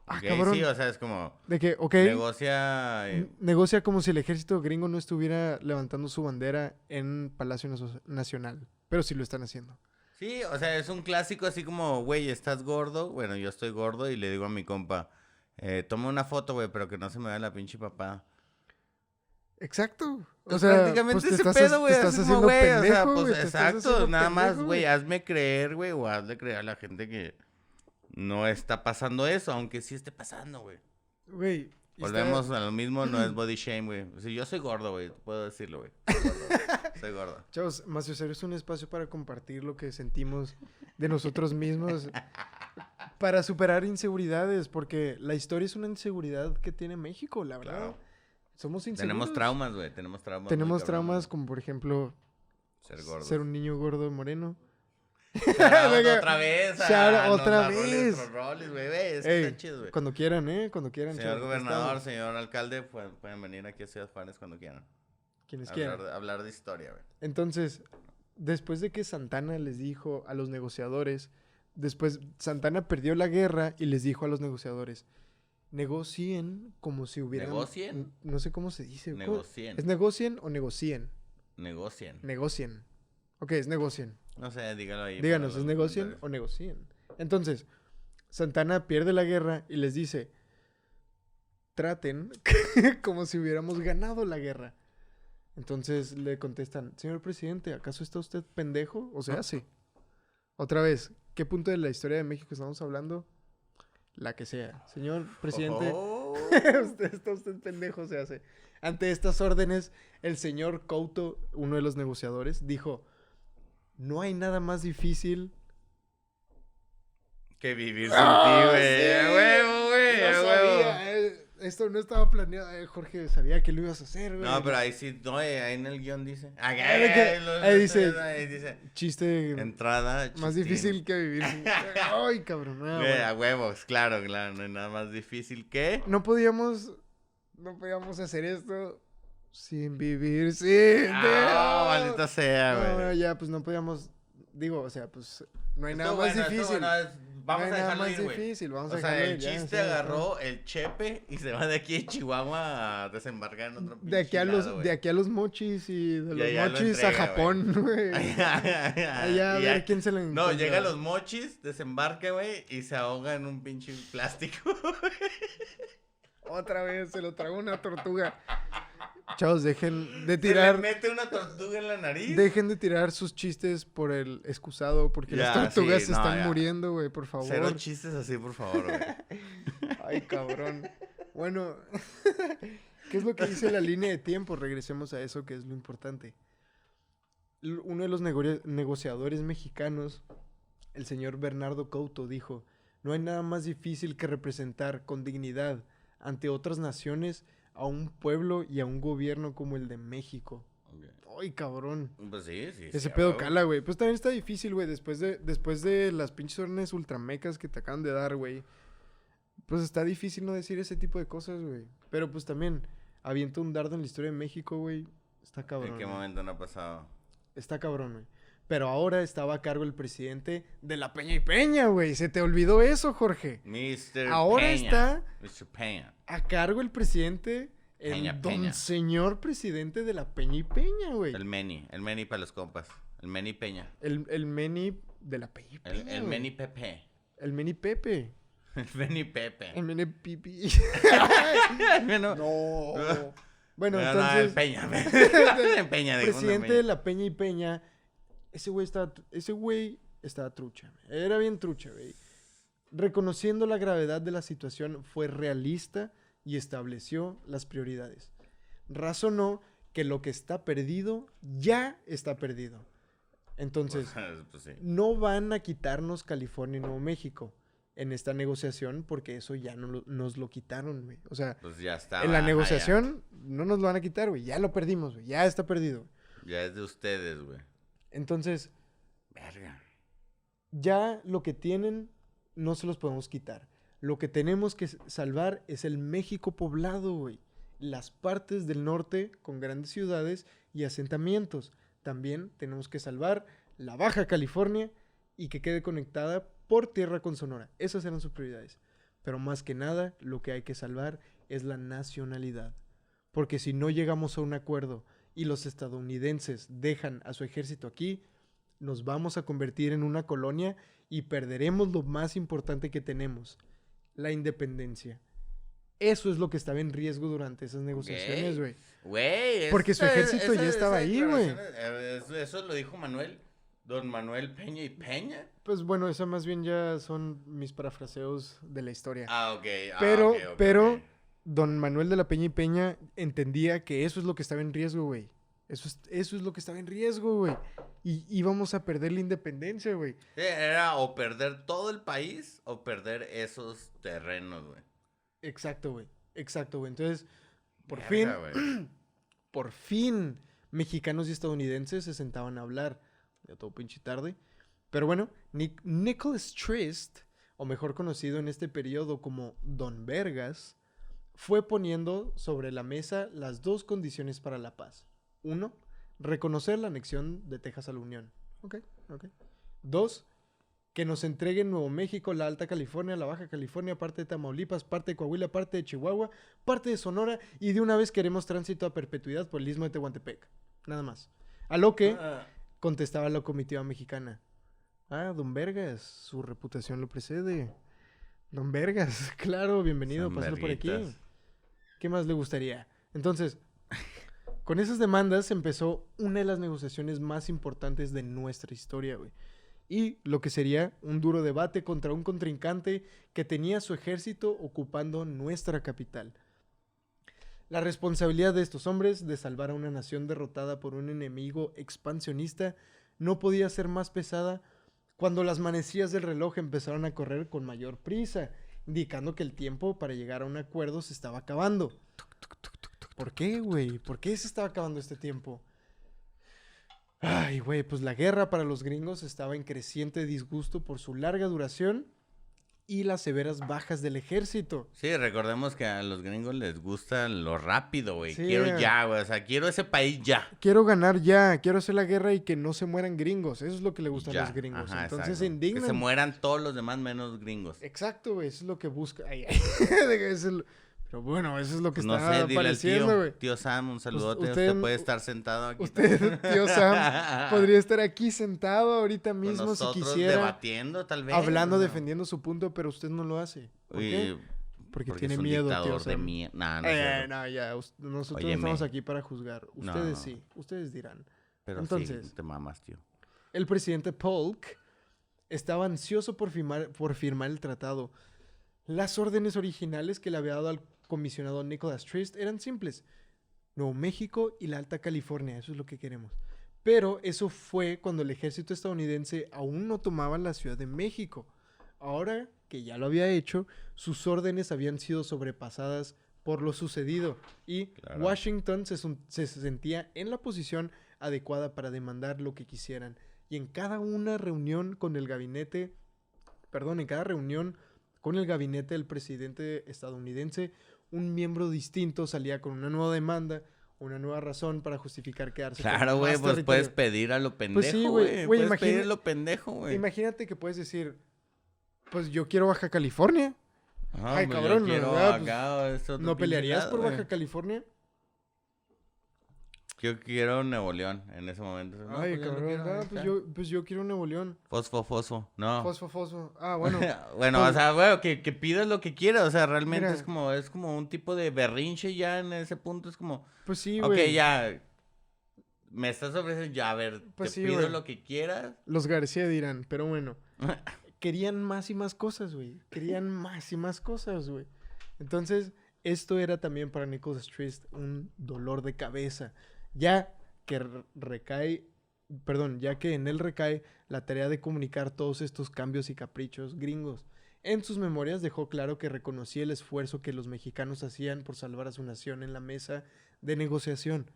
Speaker 2: Ah,
Speaker 3: Ok,
Speaker 2: cabrón.
Speaker 3: sí, o sea, es como...
Speaker 2: De que, ok,
Speaker 3: Negocia...
Speaker 2: negocia como si el ejército gringo no estuviera levantando su bandera en Palacio Nacional. Pero sí lo están haciendo.
Speaker 3: Sí, o sea, es un clásico así como, güey, ¿estás gordo? Bueno, yo estoy gordo y le digo a mi compa, toma una foto, güey, pero que no se me vea la pinche papada.
Speaker 2: Exacto.
Speaker 3: Pues prácticamente ese pedo, güey,
Speaker 2: te estás
Speaker 3: así como,
Speaker 2: haciendo
Speaker 3: güey, o sea,
Speaker 2: pendejo,
Speaker 3: pues
Speaker 2: güey, te estás
Speaker 3: exacto,
Speaker 2: haciendo
Speaker 3: nada más,
Speaker 2: pendejo,
Speaker 3: güey, hazme creer, güey, o hazle creer a la gente que no está pasando eso, aunque sí esté pasando, güey.
Speaker 2: Güey. y
Speaker 3: Volvemos a lo mismo, no es body shame, güey. Si yo soy gordo, güey, puedo decirlo, güey. Soy gordo.
Speaker 2: Chavos, Macio Cero es un espacio para compartir lo que sentimos de nosotros mismos para superar inseguridades, porque la historia es una inseguridad que tiene México, la verdad.
Speaker 3: Claro.
Speaker 2: Somos inseguros.
Speaker 3: Tenemos traumas, güey, tenemos traumas.
Speaker 2: Tenemos
Speaker 3: muy
Speaker 2: traumas
Speaker 3: cabrones.
Speaker 2: como, por ejemplo,
Speaker 3: Ser gordo.
Speaker 2: ser un niño gordo moreno.
Speaker 3: Otra vez.
Speaker 2: Otra vez.
Speaker 3: Los roles, güey, es que
Speaker 2: Ey,
Speaker 3: están chidos, güey.
Speaker 2: cuando quieran, Cuando quieran.
Speaker 3: Señor
Speaker 2: chavos,
Speaker 3: gobernador,
Speaker 2: estamos.
Speaker 3: señor alcalde, pueden venir aquí a Ciudad Juárez cuando quieran.
Speaker 2: Quienes quieran.
Speaker 3: Hablar de historia, güey.
Speaker 2: Entonces, después de que Santana les dijo a los negociadores, después Santana perdió la guerra y les dijo a los negociadores, negocien como si hubieran...
Speaker 3: ¿Negocien?
Speaker 2: No sé cómo se dice.
Speaker 3: Negocien.
Speaker 2: ¿Es negocien o negocien?
Speaker 3: Negocien.
Speaker 2: Negocien. Ok, es negocien.
Speaker 3: No sé, dígalo ahí.
Speaker 2: Díganos,
Speaker 3: para
Speaker 2: ¿es
Speaker 3: los
Speaker 2: negocien
Speaker 3: comentarios.
Speaker 2: o negocien? Entonces, Santana pierde la guerra y les dice, traten como si hubiéramos ganado la guerra. Entonces le contestan, señor presidente, ¿acaso está usted pendejo? O sea, sí. Otra vez, ¿qué punto de la historia de México estamos hablando? La que sea. Señor presidente,
Speaker 3: Oh.
Speaker 2: está usted pendejo, se hace. Ante estas órdenes, el señor Couto, uno de los negociadores, dijo, no hay nada más difícil.
Speaker 3: Que vivir sin ti, güey.
Speaker 2: Sí,
Speaker 3: A huevo, güey.
Speaker 2: no
Speaker 3: A
Speaker 2: sabía,
Speaker 3: huevo.
Speaker 2: esto no estaba planeado. Jorge sabía que lo ibas a hacer, güey.
Speaker 3: No, pero ahí sí, no, ahí en el guión dice.
Speaker 2: Ahí dice,
Speaker 3: Ahí dice.
Speaker 2: chiste
Speaker 3: Entrada.
Speaker 2: más
Speaker 3: chistín.
Speaker 2: difícil que vivir sin... Ay, cabrón.
Speaker 3: Güey,
Speaker 2: Bueno.
Speaker 3: a huevos, claro, no hay nada más difícil que.
Speaker 2: No podíamos hacer esto sin vivir sin...
Speaker 3: Ah, maldita sea,
Speaker 2: No,
Speaker 3: güey.
Speaker 2: ya, pues no podíamos... Digo, o sea, pues no hay nada
Speaker 3: Estuvo
Speaker 2: más
Speaker 3: bueno,
Speaker 2: difícil.
Speaker 3: estuvo bueno, vamos
Speaker 2: no
Speaker 3: a
Speaker 2: hay nada
Speaker 3: dejarlo
Speaker 2: más
Speaker 3: ir, güey.
Speaker 2: difícil, vamos a
Speaker 3: O sea,
Speaker 2: dejarlo
Speaker 3: el
Speaker 2: ir, ya,
Speaker 3: chiste
Speaker 2: sí,
Speaker 3: agarró el chepe y se va de aquí a Chihuahua a desembarcar en otro
Speaker 2: De aquí
Speaker 3: pinche
Speaker 2: a los,
Speaker 3: lado,
Speaker 2: de aquí a los mochis y de
Speaker 3: Y
Speaker 2: los
Speaker 3: allá lo
Speaker 2: mochis
Speaker 3: entrega,
Speaker 2: a Japón, güey. Allá a
Speaker 3: Y
Speaker 2: ver quién se le
Speaker 3: No,
Speaker 2: encuentra.
Speaker 3: llega a los mochis, desembarca, güey, y se ahoga en un pinche plástico.
Speaker 2: Otra vez se lo tragó una tortuga. Chavos, dejen de
Speaker 3: Se le
Speaker 2: tirar.
Speaker 3: mete una tortuga en la nariz.
Speaker 2: Dejen de tirar sus chistes por el excusado, porque
Speaker 3: Ya,
Speaker 2: las tortugas
Speaker 3: sí,
Speaker 2: se
Speaker 3: no,
Speaker 2: están
Speaker 3: ya.
Speaker 2: muriendo, güey, por favor.
Speaker 3: Cero chistes así, por favor, güey.
Speaker 2: Ay, cabrón. Bueno, ¿qué es lo que dice la línea de tiempo? Regresemos a eso, que es lo importante. Uno de los negociadores mexicanos, el señor Bernardo Couto, dijo, no hay nada más difícil que representar con dignidad ante otras naciones a un pueblo y a un gobierno como el de México. Ay, cabrón.
Speaker 3: Pues sí, sí.
Speaker 2: Ese
Speaker 3: sí,
Speaker 2: pedo
Speaker 3: güey.
Speaker 2: cala, güey. Pues también está difícil, güey. Después de las pinches órdenes ultramecas que te acaban de dar, güey. Pues está difícil no decir ese tipo de cosas, güey. Pero pues también, avienta un dardo en la historia de México, güey. Está cabrón.
Speaker 3: ¿En qué
Speaker 2: güey.
Speaker 3: momento no ha pasado?
Speaker 2: Está cabrón, güey. Pero ahora estaba a cargo el presidente de la Peña y Peña, güey. Se te olvidó eso, Jorge.
Speaker 3: Mr.
Speaker 2: Ahora
Speaker 3: Peña.
Speaker 2: está
Speaker 3: Mr. Peña.
Speaker 2: a cargo el presidente, el
Speaker 3: Peña,
Speaker 2: don
Speaker 3: Peña.
Speaker 2: señor presidente de la Peña y Peña, güey.
Speaker 3: El Meni para los compas. El Meni Peña.
Speaker 2: El Meni de la Peña y Peña.
Speaker 3: El
Speaker 2: güey.
Speaker 3: Meni Pepe.
Speaker 2: El Meni Pepe.
Speaker 3: El Meni Pepe.
Speaker 2: El Meni Pipi.
Speaker 3: Bueno,
Speaker 2: No. Bueno,
Speaker 3: no,
Speaker 2: entonces.
Speaker 3: el Peña. El Peña de
Speaker 2: Presidente de la Peña y Peña. Ese güey estaba trucha. Güey. Era bien trucha, güey. Reconociendo la gravedad de la situación, fue realista y estableció las prioridades. Razonó que lo que está perdido ya está perdido. Entonces,
Speaker 3: Pues sí.
Speaker 2: no van a quitarnos California y Nuevo México en esta negociación porque eso ya nos lo quitaron, güey. O sea,
Speaker 3: Pues ya está.
Speaker 2: en la negociación no nos lo van a quitar, güey. Ya lo perdimos, güey. Ya está perdido.
Speaker 3: Ya es de ustedes, güey.
Speaker 2: Entonces,
Speaker 3: Verga.
Speaker 2: ya lo que tienen no se los podemos quitar. Lo que tenemos que salvar es el México poblado, güey. Las partes del norte con grandes ciudades y asentamientos. También tenemos que salvar la Baja California y que quede conectada por tierra con Sonora. Esas eran sus prioridades. Pero más que nada, lo que hay que salvar es la nacionalidad. Porque si no llegamos a un acuerdo y los estadounidenses dejan a su ejército aquí, nos vamos a convertir en una colonia y perderemos lo más importante que tenemos, la independencia. Eso es lo que estaba en riesgo durante esas negociaciones, güey.
Speaker 3: Güey.
Speaker 2: Porque su ejército ya estaba ahí, güey.
Speaker 3: Eso lo dijo Manuel. Don Manuel Peña y Peña.
Speaker 2: Pues bueno, eso más bien ya son mis parafraseos de la historia.
Speaker 3: Ah, ok.
Speaker 2: Pero don Manuel de la Peña y Peña entendía que eso es lo que estaba en riesgo, güey. Eso es lo que estaba en riesgo, güey. Y íbamos a perder la independencia, güey.
Speaker 3: Era o perder todo el país o perder esos terrenos, güey.
Speaker 2: Exacto, güey. Exacto, güey. Entonces,
Speaker 3: Verga, güey.
Speaker 2: por fin, mexicanos y estadounidenses se sentaban a hablar. Ya todo pinche tarde. Pero bueno, Nicholas Trist, o mejor conocido en este periodo como Don Vergas, fue poniendo sobre la mesa las dos condiciones para la paz. 1, reconocer la anexión de Texas a la Unión. Ok. 2, que nos entreguen Nuevo México, la Alta California, la Baja California, parte de Tamaulipas, parte de Coahuila, parte de Chihuahua, parte de Sonora, y de una vez queremos tránsito a perpetuidad por el Istmo de Tehuantepec. Nada más. A lo que contestaba la comitiva mexicana. Don Vergas, su reputación lo precede. Don Vergas, claro, bienvenido,
Speaker 3: Son
Speaker 2: pásalo por aquí.
Speaker 3: verguitas.
Speaker 2: ¿Qué más le gustaría? Entonces, Con esas demandas empezó una de las negociaciones más importantes de nuestra historia, güey. Y lo que sería un duro debate contra un contrincante que tenía su ejército ocupando nuestra capital. La responsabilidad de estos hombres de salvar a una nación derrotada por un enemigo expansionista no podía ser más pesada cuando las manecillas del reloj empezaron a correr con mayor prisa, indicando que el tiempo para llegar a un acuerdo se estaba acabando. ¿Por qué, güey? ¿Por qué se estaba acabando este tiempo? Ay, güey, pues la guerra para los gringos estaba en creciente disgusto por su larga duración y las severas bajas del ejército.
Speaker 3: Sí, recordemos que a los gringos les gusta lo rápido, güey.
Speaker 2: Sí.
Speaker 3: Quiero ya, güey. O sea, quiero ese país ya.
Speaker 2: Quiero ganar ya, quiero hacer la guerra y que no se mueran gringos. Eso es lo que le gusta
Speaker 3: Ya.
Speaker 2: a los gringos.
Speaker 3: Ajá,
Speaker 2: Entonces se
Speaker 3: exacto.
Speaker 2: indignan.
Speaker 3: Que se mueran todos los demás menos gringos.
Speaker 2: Exacto, güey, eso es lo que busca. Ay, ay. Pero bueno, eso es lo que
Speaker 3: Pues no
Speaker 2: está
Speaker 3: sé, dile al
Speaker 2: apareciendo, güey.
Speaker 3: tío Sam, un saludote.
Speaker 2: usted-
Speaker 3: Usted puede estar sentado aquí.
Speaker 2: Usted, tío Sam, podría estar aquí sentado ahorita
Speaker 3: con
Speaker 2: mismo si
Speaker 3: nosotros
Speaker 2: quisiera,
Speaker 3: debatiendo, tal vez.
Speaker 2: hablando,
Speaker 3: ¿no?
Speaker 2: defendiendo su punto, pero usted no lo hace. ¿Por qué?
Speaker 3: Uy,
Speaker 2: Porque
Speaker 3: porque
Speaker 2: tiene
Speaker 3: es un
Speaker 2: miedo, tío
Speaker 3: dictador de
Speaker 2: Sam.
Speaker 3: mierda. Nah, no es cierto.
Speaker 2: No, ya, nosotros no
Speaker 3: Óyeme.
Speaker 2: estamos aquí para juzgar. Ustedes
Speaker 3: No.
Speaker 2: sí, ustedes dirán.
Speaker 3: Pero
Speaker 2: Entonces,
Speaker 3: sí, te mamas, tío.
Speaker 2: el presidente Polk estaba ansioso por firmar el tratado. Las órdenes originales que le había dado al comisionado Nicholas Trist eran simples. Nuevo México y la Alta California, eso es lo que queremos. Pero eso fue cuando el ejército estadounidense aún no tomaba la Ciudad de México. Ahora que ya lo había hecho, sus órdenes habían sido sobrepasadas por lo sucedido y
Speaker 3: Claro.
Speaker 2: Washington se sentía en la posición adecuada para demandar lo que quisieran. Y en cada reunión con el gabinete del presidente estadounidense, un miembro distinto salía con una nueva demanda, una nueva razón para justificar quedarse con
Speaker 3: Claro, güey,
Speaker 2: más
Speaker 3: pues
Speaker 2: territorio.
Speaker 3: puedes pedir a lo pendejo,
Speaker 2: sí,
Speaker 3: güey.
Speaker 2: güey,
Speaker 3: Puedes
Speaker 2: imagina-
Speaker 3: pedir lo pendejo, güey.
Speaker 2: Imagínate que puedes decir, pues yo quiero Baja California.
Speaker 3: Ajá,
Speaker 2: Ay,
Speaker 3: pues
Speaker 2: cabrón,
Speaker 3: yo quiero
Speaker 2: ¿verdad? Pues,
Speaker 3: acá, esto otro
Speaker 2: ¿No
Speaker 3: pinche
Speaker 2: pelearías
Speaker 3: lado,
Speaker 2: por
Speaker 3: güey.
Speaker 2: Baja California?
Speaker 3: Yo quiero Nuevo León en ese momento. No,
Speaker 2: Ay,
Speaker 3: pues yo no
Speaker 2: cabrón,
Speaker 3: quiero, ahí está.
Speaker 2: pues yo quiero Nuevo León.
Speaker 3: Fosfo. No.
Speaker 2: Fosfo. Ah, bueno.
Speaker 3: Bueno,
Speaker 2: Pues-
Speaker 3: o sea, bueno, que pidas lo que quieras. O sea, realmente
Speaker 2: Mira.
Speaker 3: es como un tipo de berrinche ya en ese punto. Es como,
Speaker 2: Pues sí,
Speaker 3: ok,
Speaker 2: güey.
Speaker 3: ya. Me estás ofreciendo, ya, a ver,
Speaker 2: Pues
Speaker 3: te
Speaker 2: sí,
Speaker 3: pido
Speaker 2: güey.
Speaker 3: lo que quieras.
Speaker 2: Los García dirán, pero bueno. Querían más y más cosas, güey. Querían más y más cosas, güey. Entonces, esto era también para Nicholas Trist un dolor de cabeza. Ya que ya que en él recae la tarea de comunicar todos estos cambios y caprichos gringos. En sus memorias dejó claro que reconocía el esfuerzo que los mexicanos hacían por salvar a su nación en la mesa de negociación.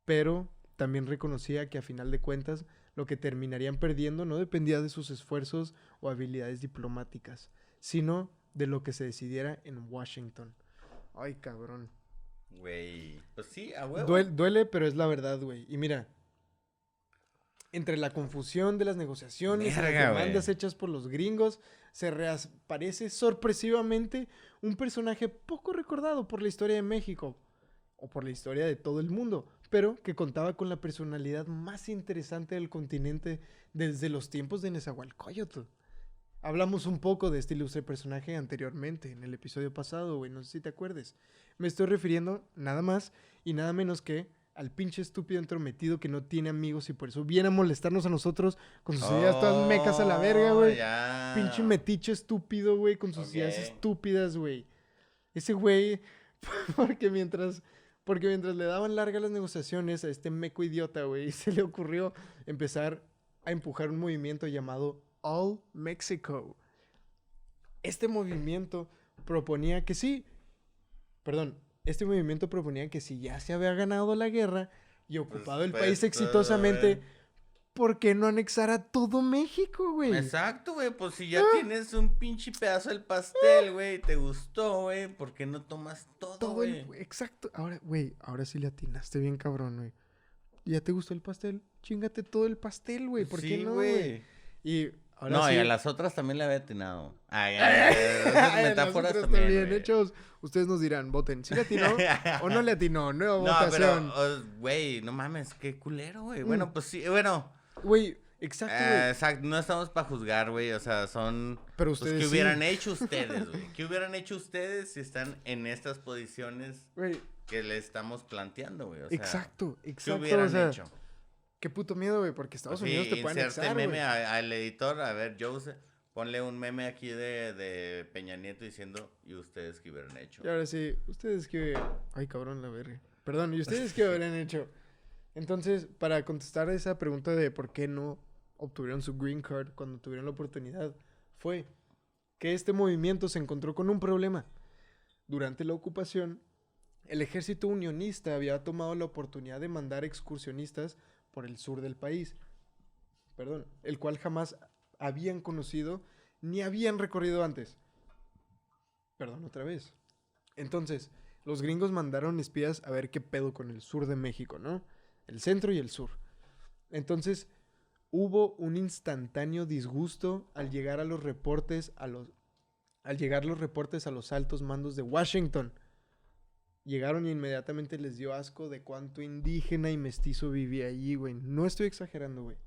Speaker 2: Pero también reconocía que a final de cuentas lo que terminarían perdiendo no dependía de sus esfuerzos o habilidades diplomáticas, sino de lo que se decidiera en Washington. Ay, cabrón.
Speaker 3: Güey, pues sí, a huevo.
Speaker 2: Duele, pero es la verdad, güey. Y mira, entre la confusión de las negociaciones y
Speaker 3: Verga,
Speaker 2: las demandas
Speaker 3: güey.
Speaker 2: hechas por los gringos, se reaparece sorpresivamente un personaje poco recordado por la historia de México, o por la historia de todo el mundo, pero que contaba con la personalidad más interesante del continente desde los tiempos de Nezahualcóyotl. Hablamos un poco de este ilustre personaje anteriormente, en el episodio pasado, güey, no sé si te acuerdes. Me estoy refiriendo nada más y nada menos que al pinche estúpido entrometido que no tiene amigos y por eso viene a molestarnos a nosotros con sus ideas todas mecas a la verga, güey.
Speaker 3: Ya.
Speaker 2: Pinche metiche estúpido, güey, con sus ideas
Speaker 3: Ok.
Speaker 2: estúpidas, güey. Ese güey, porque mientras le daban largas las negociaciones a este meco idiota, güey, se le ocurrió empezar a empujar un movimiento llamado All Mexico. Este movimiento proponía que si ya se había ganado la guerra y ocupado el país
Speaker 3: pues,
Speaker 2: exitosamente,
Speaker 3: güey.
Speaker 2: ¿por qué no anexar a todo México, güey?
Speaker 3: Exacto, güey, pues si ya tienes un pinche pedazo del pastel, güey, te gustó, güey, ¿por qué no tomas todo,
Speaker 2: Todo el...
Speaker 3: güey?
Speaker 2: Exacto. Ahora sí le atinaste bien, cabrón, güey. ¿Ya te gustó el pastel? Chíngate todo el pastel, güey. ¿Por qué
Speaker 3: Sí,
Speaker 2: no, güey? Y ahora
Speaker 3: No,
Speaker 2: sí...
Speaker 3: y a las otras también le había atinado. Ay, esas
Speaker 2: Ay,
Speaker 3: metáforas
Speaker 2: nosotros
Speaker 3: también, güey.
Speaker 2: chavos. Ustedes nos dirán, voten. ¿Sí le atinó o no le atinó? Nueva
Speaker 3: No,
Speaker 2: votación.
Speaker 3: pero, güey, no mames, qué culero, güey.
Speaker 2: Mm.
Speaker 3: Bueno, pues sí, bueno.
Speaker 2: Güey, exacto, güey.
Speaker 3: Exacto, no estamos para juzgar, güey, o sea, son...
Speaker 2: Pero
Speaker 3: Pues,
Speaker 2: ustedes
Speaker 3: ¿qué
Speaker 2: sí.
Speaker 3: hubieran hecho ustedes, güey? ¿Qué hubieran hecho ustedes si están en estas posiciones?
Speaker 2: Güey,
Speaker 3: que le estamos planteando, güey. O sea,
Speaker 2: Exacto,
Speaker 3: ¿qué
Speaker 2: exacto.
Speaker 3: hubieran
Speaker 2: O sea,
Speaker 3: hecho?
Speaker 2: qué puto miedo, güey, porque Estados
Speaker 3: Sí,
Speaker 2: Unidos te puede
Speaker 3: inserte
Speaker 2: anexar,
Speaker 3: meme
Speaker 2: güey.
Speaker 3: al editor. A ver, Jose, ponle un meme aquí de Peña Nieto diciendo, ¿y ustedes qué hubieran hecho?
Speaker 2: Y ahora sí, ustedes qué... Ay, cabrón, la verga. Perdón, ¿y ustedes qué habrían hecho? Entonces, para contestar a esa pregunta de por qué no obtuvieron su green card cuando tuvieron la oportunidad, fue que este movimiento se encontró con un problema. Durante la ocupación, el ejército unionista había tomado la oportunidad de mandar excursionistas por el sur del país, perdón, el cual jamás habían conocido ni habían recorrido antes. Perdón, otra vez. Entonces, los gringos mandaron espías a ver qué pedo con el sur de México, ¿no? El centro y el sur. Entonces, hubo un instantáneo disgusto al llegar a los reportes al llegar los reportes a los altos mandos de Washington. Llegaron y inmediatamente les dio asco de cuánto indígena y mestizo vivía allí, güey. No estoy exagerando, güey.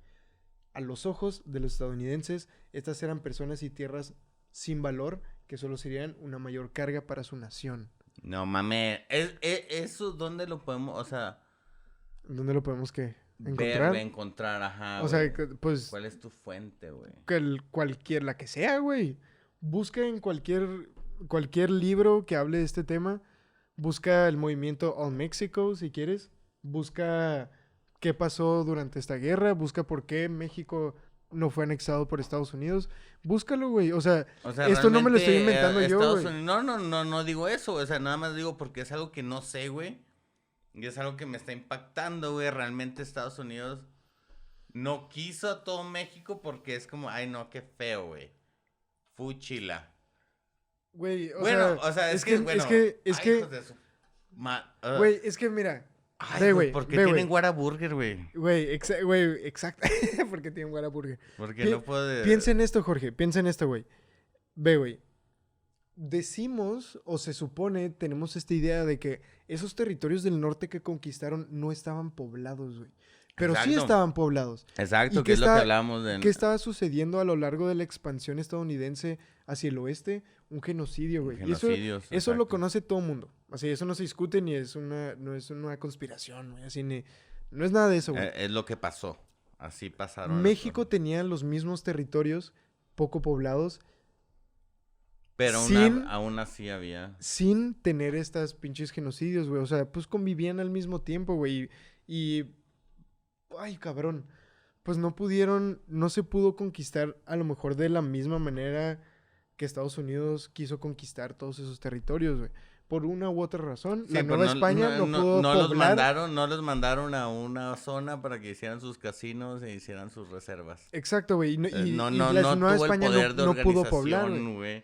Speaker 2: A los ojos de los estadounidenses, estas eran personas y tierras sin valor que solo serían una mayor carga para su nación.
Speaker 3: No mames, eso dónde lo podemos, o sea,
Speaker 2: ¿Dónde lo podemos qué?
Speaker 3: encontrar, ajá,
Speaker 2: O sea,
Speaker 3: güey.
Speaker 2: pues
Speaker 3: ¿Cuál es tu fuente, güey?
Speaker 2: la que sea, güey. Busca en cualquier libro que hable de este tema. Busca el movimiento All Mexico, si quieres. Busca qué pasó durante esta guerra. Busca por qué México no fue anexado por Estados Unidos. Búscalo, güey. O sea, esto no me lo estoy inventando yo, güey.
Speaker 3: No digo eso, o sea, nada más digo porque es algo que no sé, güey. Y es algo que me está impactando, güey. Realmente Estados Unidos no quiso a todo México porque es como, ay, no, qué feo, güey. Fúchila.
Speaker 2: Güey,
Speaker 3: O sea, es que, hijos de su
Speaker 2: güey, es que mira.
Speaker 3: Ay,
Speaker 2: Ve,
Speaker 3: güey,
Speaker 2: güey.
Speaker 3: ¿por qué
Speaker 2: ve,
Speaker 3: tienen
Speaker 2: güey.
Speaker 3: Whataburger, güey?
Speaker 2: Güey, exacto. Porque tienen Whataburger.
Speaker 3: Porque no puede...
Speaker 2: Piensa en esto, Jorge. Piensa en esto, güey. Ve, güey. Decimos, o se supone, tenemos esta idea de que esos territorios del norte que conquistaron no estaban poblados, güey. Pero sí
Speaker 3: Exacto.
Speaker 2: estaban poblados.
Speaker 3: Exacto,
Speaker 2: ¿Y
Speaker 3: que es lo que hablábamos de...
Speaker 2: ¿Qué estaba sucediendo a lo largo de la expansión estadounidense hacia el oeste? Un genocidio, güey. Y eso lo
Speaker 3: exacto.
Speaker 2: conoce todo el mundo. Así, eso no se discute ni no es una conspiración, güey. Así, no es nada de eso, güey.
Speaker 3: Es lo que pasó. Así pasaron.
Speaker 2: México tenía los mismos territorios poco poblados
Speaker 3: Pero
Speaker 2: sin-
Speaker 3: aún así había...
Speaker 2: sin tener estas pinches genocidios, güey. O sea, pues convivían al mismo tiempo, güey. Ay, cabrón. Pues no se pudo conquistar a lo mejor de la misma manera que Estados Unidos quiso conquistar todos esos territorios, güey. Por una u otra razón,
Speaker 3: Sí,
Speaker 2: la
Speaker 3: pues
Speaker 2: Nueva España no pudo poblar.
Speaker 3: no los mandaron a una zona para que hicieran sus casinos e hicieran sus reservas.
Speaker 2: Exacto, güey.
Speaker 3: No
Speaker 2: La
Speaker 3: tuvo
Speaker 2: Nueva
Speaker 3: el
Speaker 2: España
Speaker 3: poder de
Speaker 2: no pudo poblar,
Speaker 3: organización,
Speaker 2: güey.
Speaker 3: güey.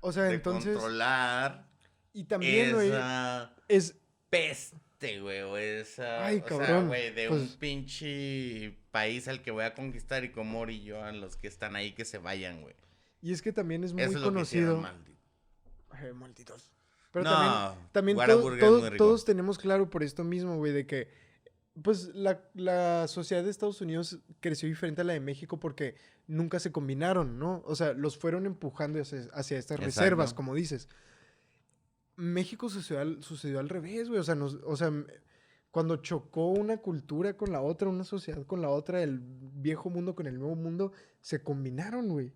Speaker 2: O sea,
Speaker 3: De
Speaker 2: entonces...
Speaker 3: controlar
Speaker 2: Y también, güey,
Speaker 3: esa
Speaker 2: es...
Speaker 3: peste, güey, o esa...
Speaker 2: Ay,
Speaker 3: o sea,
Speaker 2: cabrón,
Speaker 3: güey, de
Speaker 2: pues-
Speaker 3: un pinche país al que voy a conquistar y como orillo a los que están ahí que se vayan, güey.
Speaker 2: Y es que también es muy
Speaker 3: Eso es lo que hicieron,
Speaker 2: conocido.
Speaker 3: maldito.
Speaker 2: Ay, malditos. Pero
Speaker 3: No,
Speaker 2: también
Speaker 3: Whataburger es muy rico.
Speaker 2: todos tenemos claro por esto mismo, güey, de que pues la sociedad de Estados Unidos creció diferente a la de México porque nunca se combinaron, ¿no? O sea, los fueron empujando hacia estas reservas,
Speaker 3: Exacto.
Speaker 2: como dices. México sucedió al revés, güey. O sea, cuando chocó una cultura con la otra, una sociedad con la otra, el viejo mundo con el nuevo mundo, se combinaron, güey.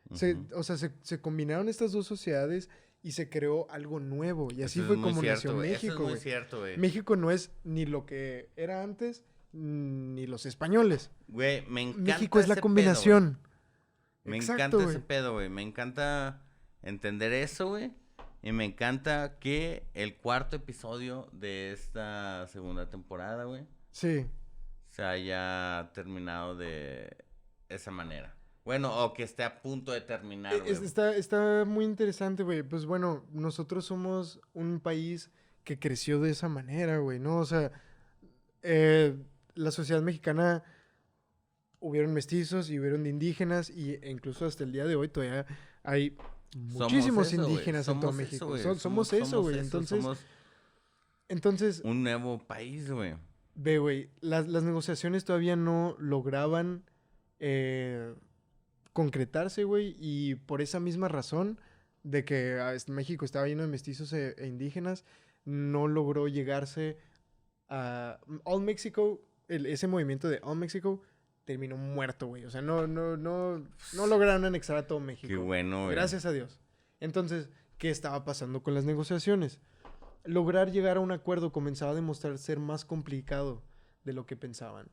Speaker 3: Ujú.
Speaker 2: O sea, se combinaron estas dos sociedades y se creó algo nuevo. Y así
Speaker 3: Eso
Speaker 2: fue
Speaker 3: es muy
Speaker 2: como
Speaker 3: cierto,
Speaker 2: nació
Speaker 3: güey.
Speaker 2: México,
Speaker 3: Eso es muy
Speaker 2: güey.
Speaker 3: cierto, güey.
Speaker 2: México no es ni lo que era antes, ni los españoles.
Speaker 3: Güey, me encanta
Speaker 2: México es la
Speaker 3: ese
Speaker 2: combinación.
Speaker 3: pedo, güey. Me
Speaker 2: Exacto,
Speaker 3: encanta ese
Speaker 2: güey.
Speaker 3: pedo, güey. Me encanta entender eso, güey. Y me encanta que el cuarto episodio de esta segunda temporada, güey,
Speaker 2: Sí.
Speaker 3: se haya terminado de esa manera. Bueno, o que esté a punto de terminar, güey.
Speaker 2: Está muy interesante, güey. Pues bueno, nosotros somos un país que creció de esa manera, güey, ¿no? O sea, la sociedad mexicana hubieron mestizos y hubieron indígenas e incluso hasta el día de hoy todavía hay muchísimos
Speaker 3: Somos eso, güey.
Speaker 2: indígenas en todo
Speaker 3: Somos
Speaker 2: México.
Speaker 3: eso, güey.
Speaker 2: Somos eso, güey.
Speaker 3: Somos
Speaker 2: Entonces,
Speaker 3: un nuevo país, güey.
Speaker 2: ve, güey, las negociaciones todavía no lograban concretarse, güey, y por esa misma razón de que México estaba lleno de mestizos e indígenas, no logró llegarse a... All Mexico, ese movimiento de All Mexico terminó muerto, güey. O sea, no lograron anexar a todo México.
Speaker 3: Qué bueno, güey.
Speaker 2: Gracias a Dios. Entonces, ¿qué estaba pasando con las negociaciones? Lograr llegar a un acuerdo comenzaba a demostrar ser más complicado de lo que pensaban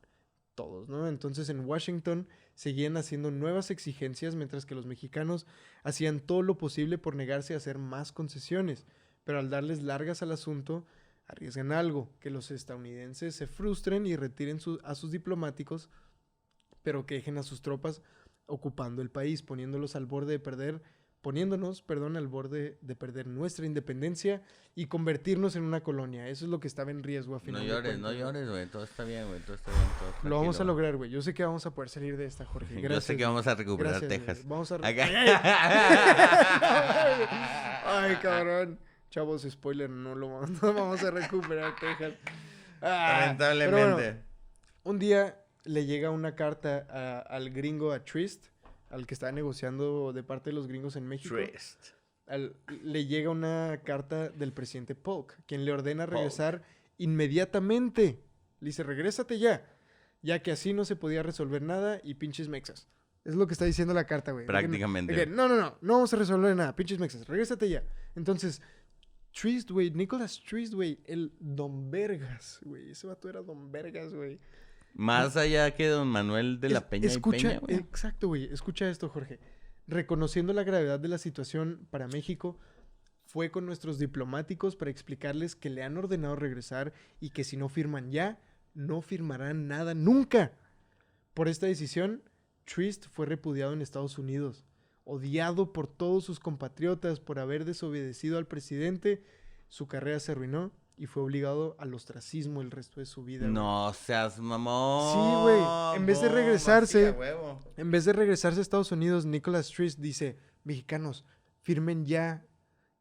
Speaker 2: todos, ¿no? Entonces, en Washington seguían haciendo nuevas exigencias, mientras que los mexicanos hacían todo lo posible por negarse a hacer más concesiones. Pero al darles largas al asunto, arriesgan algo, que los estadounidenses se frustren y retiren a sus diplomáticos, pero que dejen a sus tropas ocupando el país, poniéndonos, al borde de perder nuestra independencia y convertirnos en una colonia. Eso es lo que estaba en riesgo a final de cuentas.
Speaker 3: No llores, güey. Todo está bien, güey. Todo está bien.
Speaker 2: Lo vamos a lograr, güey. Yo sé que vamos a poder salir de esta, Jorge. Gracias.
Speaker 3: Yo sé que vamos a recuperar
Speaker 2: Gracias,
Speaker 3: Texas.
Speaker 2: güey. Vamos a...
Speaker 3: Acá.
Speaker 2: Ay, cabrón. Chavos, spoiler, no vamos a recuperar Texas.
Speaker 3: Lamentablemente.
Speaker 2: Bueno, un día le llega una carta al gringo, a Trist, al que estaba negociando de parte de los gringos en México.
Speaker 3: Trist.
Speaker 2: Le llega una carta del presidente Polk, quien le ordena regresar inmediatamente. Le dice, regrésate ya que así no se podía resolver nada y pinches mexas. Es lo que está diciendo la carta, güey.
Speaker 3: Prácticamente.
Speaker 2: No vamos a resolver nada, pinches mexas, regrésate ya. Entonces, Trist, güey, Nicholas Trist, güey, el Don Vergas, güey. Ese vato era Don Vergas, güey.
Speaker 3: Más allá que Don Manuel de la Peña y Peña, güey.
Speaker 2: Exacto, güey. Escucha esto, Jorge. Reconociendo la gravedad de la situación para México, fue con nuestros diplomáticos para explicarles que le han ordenado regresar y que si no firman ya, no firmarán nada nunca. Por esta decisión, Trist fue repudiado en Estados Unidos, odiado por todos sus compatriotas por haber desobedecido al presidente. Su carrera se arruinó y fue obligado al ostracismo el resto de su vida.
Speaker 3: No seas mamón.
Speaker 2: Sí, güey. En vez de regresarse,
Speaker 3: huevo.
Speaker 2: en vez de regresarse a Estados Unidos, Nicholas Trist dice, mexicanos, firmen ya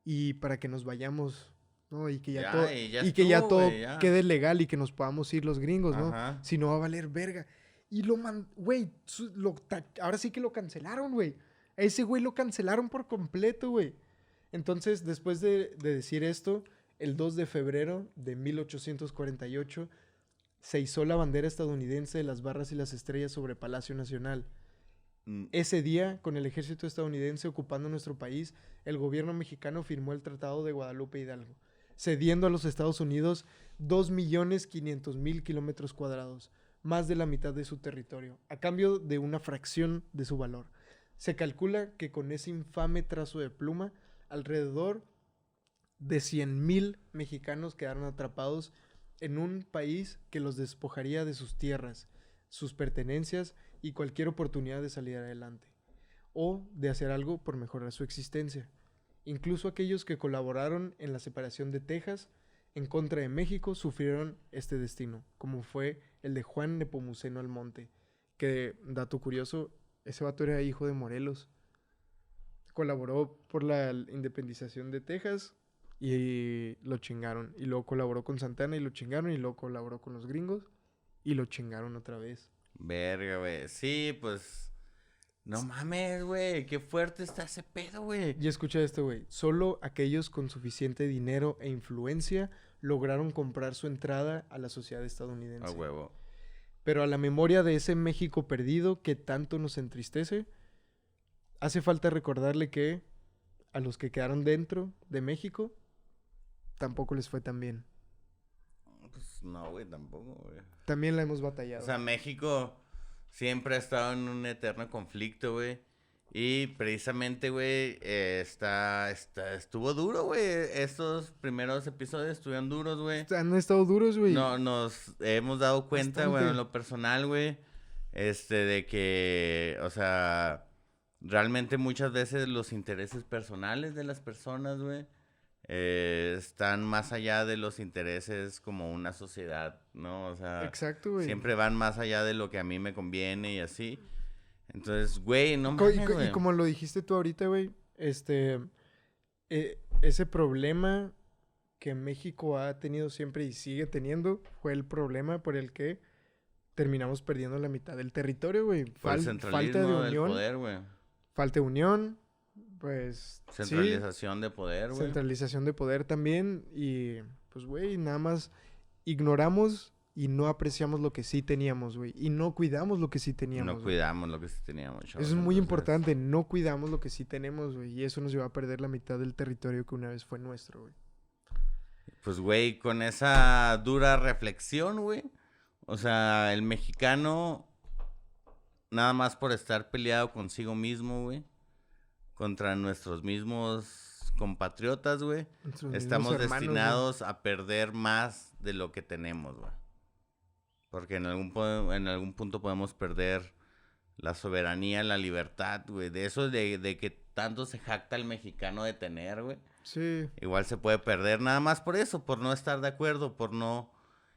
Speaker 2: y para que nos vayamos, ¿no? Y que ya todo
Speaker 3: güey, ya.
Speaker 2: quede legal y que nos podamos ir los gringos, ¿no?
Speaker 3: Ajá.
Speaker 2: Si no va a valer verga. Y güey, ahora sí que lo cancelaron, güey. A ese güey lo cancelaron por completo, güey. Entonces, después de decir esto, el 2 de febrero de 1848 se izó la bandera estadounidense de las barras y las estrellas sobre Palacio Nacional. Ese día, con el ejército estadounidense ocupando nuestro país, el gobierno mexicano firmó el Tratado de Guadalupe Hidalgo, cediendo a los Estados Unidos 2.500.000 kilómetros cuadrados, más de la mitad de su territorio, a cambio de una fracción de su valor. Se calcula que con ese infame trazo de pluma, alrededor de 100,000 mexicanos quedaron atrapados en un país que los despojaría de sus tierras, sus pertenencias y cualquier oportunidad de salir adelante, o de hacer algo por mejorar su existencia. Incluso aquellos que colaboraron en la separación de Texas en contra de México sufrieron este destino, como fue el de Juan Nepomuceno Almonte, que, dato curioso, ese vato era hijo de Morelos. Colaboró por la independización de Texas y lo chingaron. Y luego colaboró con Santana y lo chingaron. Y luego colaboró con los gringos y lo chingaron otra vez.
Speaker 3: Verga, güey. Sí, pues... No mames, güey. Qué fuerte está ese pedo, güey.
Speaker 2: Y escucha esto, güey. Solo aquellos con suficiente dinero e influencia lograron comprar su entrada a la sociedad estadounidense.
Speaker 3: A huevo.
Speaker 2: Pero a la memoria de ese México perdido que tanto nos entristece, hace falta recordarle que a los que quedaron dentro de México tampoco les fue tan bien.
Speaker 3: Pues no, güey, tampoco, güey.
Speaker 2: También la hemos batallado.
Speaker 3: O sea, México siempre ha estado en un eterno conflicto, güey. Y precisamente, güey, estuvo duro, güey. Estos primeros episodios estuvieron duros, güey.
Speaker 2: Han estado duros, güey.
Speaker 3: No, nos hemos dado cuenta,
Speaker 2: Bastante.
Speaker 3: bueno, en lo personal, güey, de que, o sea, realmente muchas veces los intereses personales de las personas, güey, están más allá de los intereses como una sociedad, ¿no? O sea,
Speaker 2: exacto, güey.
Speaker 3: siempre van más allá de lo que a mí me conviene y así. Entonces, güey, no mames, güey.
Speaker 2: Y como lo dijiste tú ahorita, güey, ese problema que México ha tenido siempre y sigue teniendo fue el problema por el que terminamos perdiendo la mitad del territorio, güey.
Speaker 3: Por el centralismo del poder, güey.
Speaker 2: Falta de unión, pues...
Speaker 3: Centralización de poder, güey.
Speaker 2: Centralización de poder también y pues, güey, nada más ignoramos y no apreciamos lo que sí teníamos, güey. Y no cuidamos lo que sí teníamos.
Speaker 3: No cuidamos lo que sí teníamos, chavos.
Speaker 2: Eso es muy
Speaker 3: Entonces,
Speaker 2: importante, no cuidamos lo que sí tenemos, güey. Y eso nos lleva a perder la mitad del territorio que una vez fue nuestro, güey.
Speaker 3: Pues, güey, con esa dura reflexión, güey. O sea, el mexicano, nada más por estar peleado consigo mismo, güey. Contra nuestros mismos compatriotas, güey.
Speaker 2: Nuestros
Speaker 3: Estamos
Speaker 2: mismos hermanos,
Speaker 3: destinados a perder más de lo que tenemos, güey. Porque en algún punto podemos perder la soberanía, la libertad, güey. De eso de que tanto se jacta el mexicano de tener, güey.
Speaker 2: Sí.
Speaker 3: Igual se puede perder nada más por eso, por no estar de acuerdo, por no...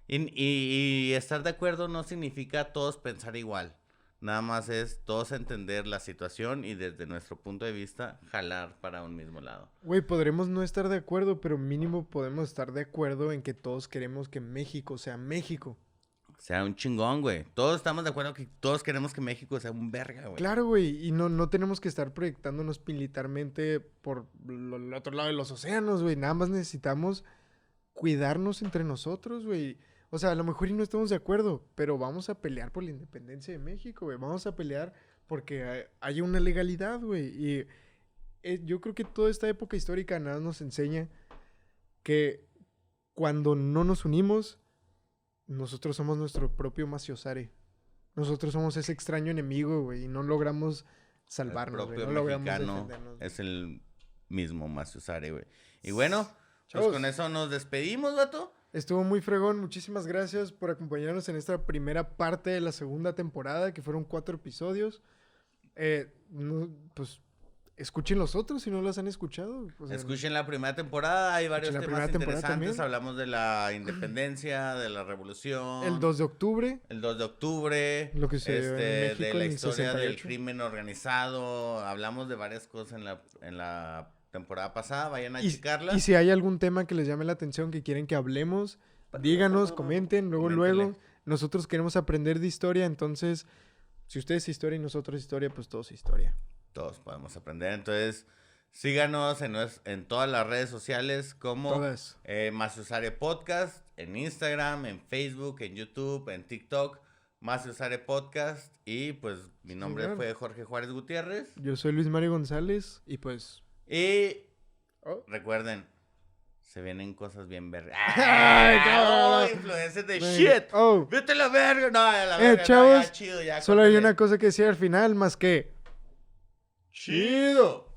Speaker 3: Y estar de acuerdo no significa todos pensar igual. Nada más es todos entender la situación y desde nuestro punto de vista jalar para un mismo lado.
Speaker 2: Güey, podremos no estar de acuerdo, pero mínimo podemos estar de acuerdo en que todos queremos que México sea México.
Speaker 3: Sea un chingón, güey. Todos estamos de acuerdo que todos queremos que México sea un verga, güey.
Speaker 2: Claro, güey, y no tenemos que estar proyectándonos militarmente por el otro lado de los océanos, güey. Nada más necesitamos cuidarnos entre nosotros, güey. O sea, a lo mejor y no estamos de acuerdo, pero vamos a pelear por la independencia de México, güey. Vamos a pelear porque haya una legalidad, güey. Y yo creo que toda esta época histórica nada nos enseña que cuando no nos unimos, nosotros somos nuestro propio Maciosare. Nosotros somos ese extraño enemigo, güey, y no logramos salvarnos,
Speaker 3: El
Speaker 2: güey.
Speaker 3: propio
Speaker 2: No logramos
Speaker 3: mexicano
Speaker 2: defendernos.
Speaker 3: es el mismo Maciosare, güey. Y bueno, pues
Speaker 2: Chavos.
Speaker 3: con eso nos despedimos, vato.
Speaker 2: Estuvo muy fregón. Muchísimas gracias por acompañarnos en esta primera parte de la segunda temporada, que fueron 4 episodios. Pues escuchen los otros si no los han escuchado. O sea,
Speaker 3: Escuchen la primera temporada, hay varios
Speaker 2: la
Speaker 3: temas
Speaker 2: primera temporada
Speaker 3: interesantes.
Speaker 2: también.
Speaker 3: Hablamos de la independencia, de la revolución.
Speaker 2: el 2 de octubre.
Speaker 3: El 2 de octubre.
Speaker 2: Lo que se dio en México
Speaker 3: de la
Speaker 2: en
Speaker 3: historia del
Speaker 2: 68.
Speaker 3: crimen organizado. Hablamos de varias cosas en la temporada pasada. Vayan a
Speaker 2: Y
Speaker 3: checarla.
Speaker 2: y si hay algún tema que les llame la atención, que quieren que hablemos, díganos, comenten, luego.
Speaker 3: Coméntenle.
Speaker 2: Nosotros queremos aprender de historia, entonces, si ustedes historia y nosotros historia, pues todos historia.
Speaker 3: Todos podemos aprender. Entonces, síganos en todas las redes sociales como
Speaker 2: Todas.
Speaker 3: Maciosare Podcast, en Instagram, en Facebook, en YouTube, en TikTok, Maciosare Podcast. Y pues mi nombre
Speaker 2: señor.
Speaker 3: fue Jorge Juárez Gutiérrez.
Speaker 2: Yo soy Luis Mario González y pues...
Speaker 3: Y
Speaker 2: Oh.
Speaker 3: recuerden, se vienen cosas bien vergas.
Speaker 2: Ay, cabrón.
Speaker 3: Influencers de
Speaker 2: Venga.
Speaker 3: shit.
Speaker 2: Oh,
Speaker 3: Vete a la verga. No, a la verga. No,
Speaker 2: chavos,
Speaker 3: ya, chido, ya,
Speaker 2: solo hay
Speaker 3: córtale.
Speaker 2: una cosa que decir al final, más que...
Speaker 3: Chido.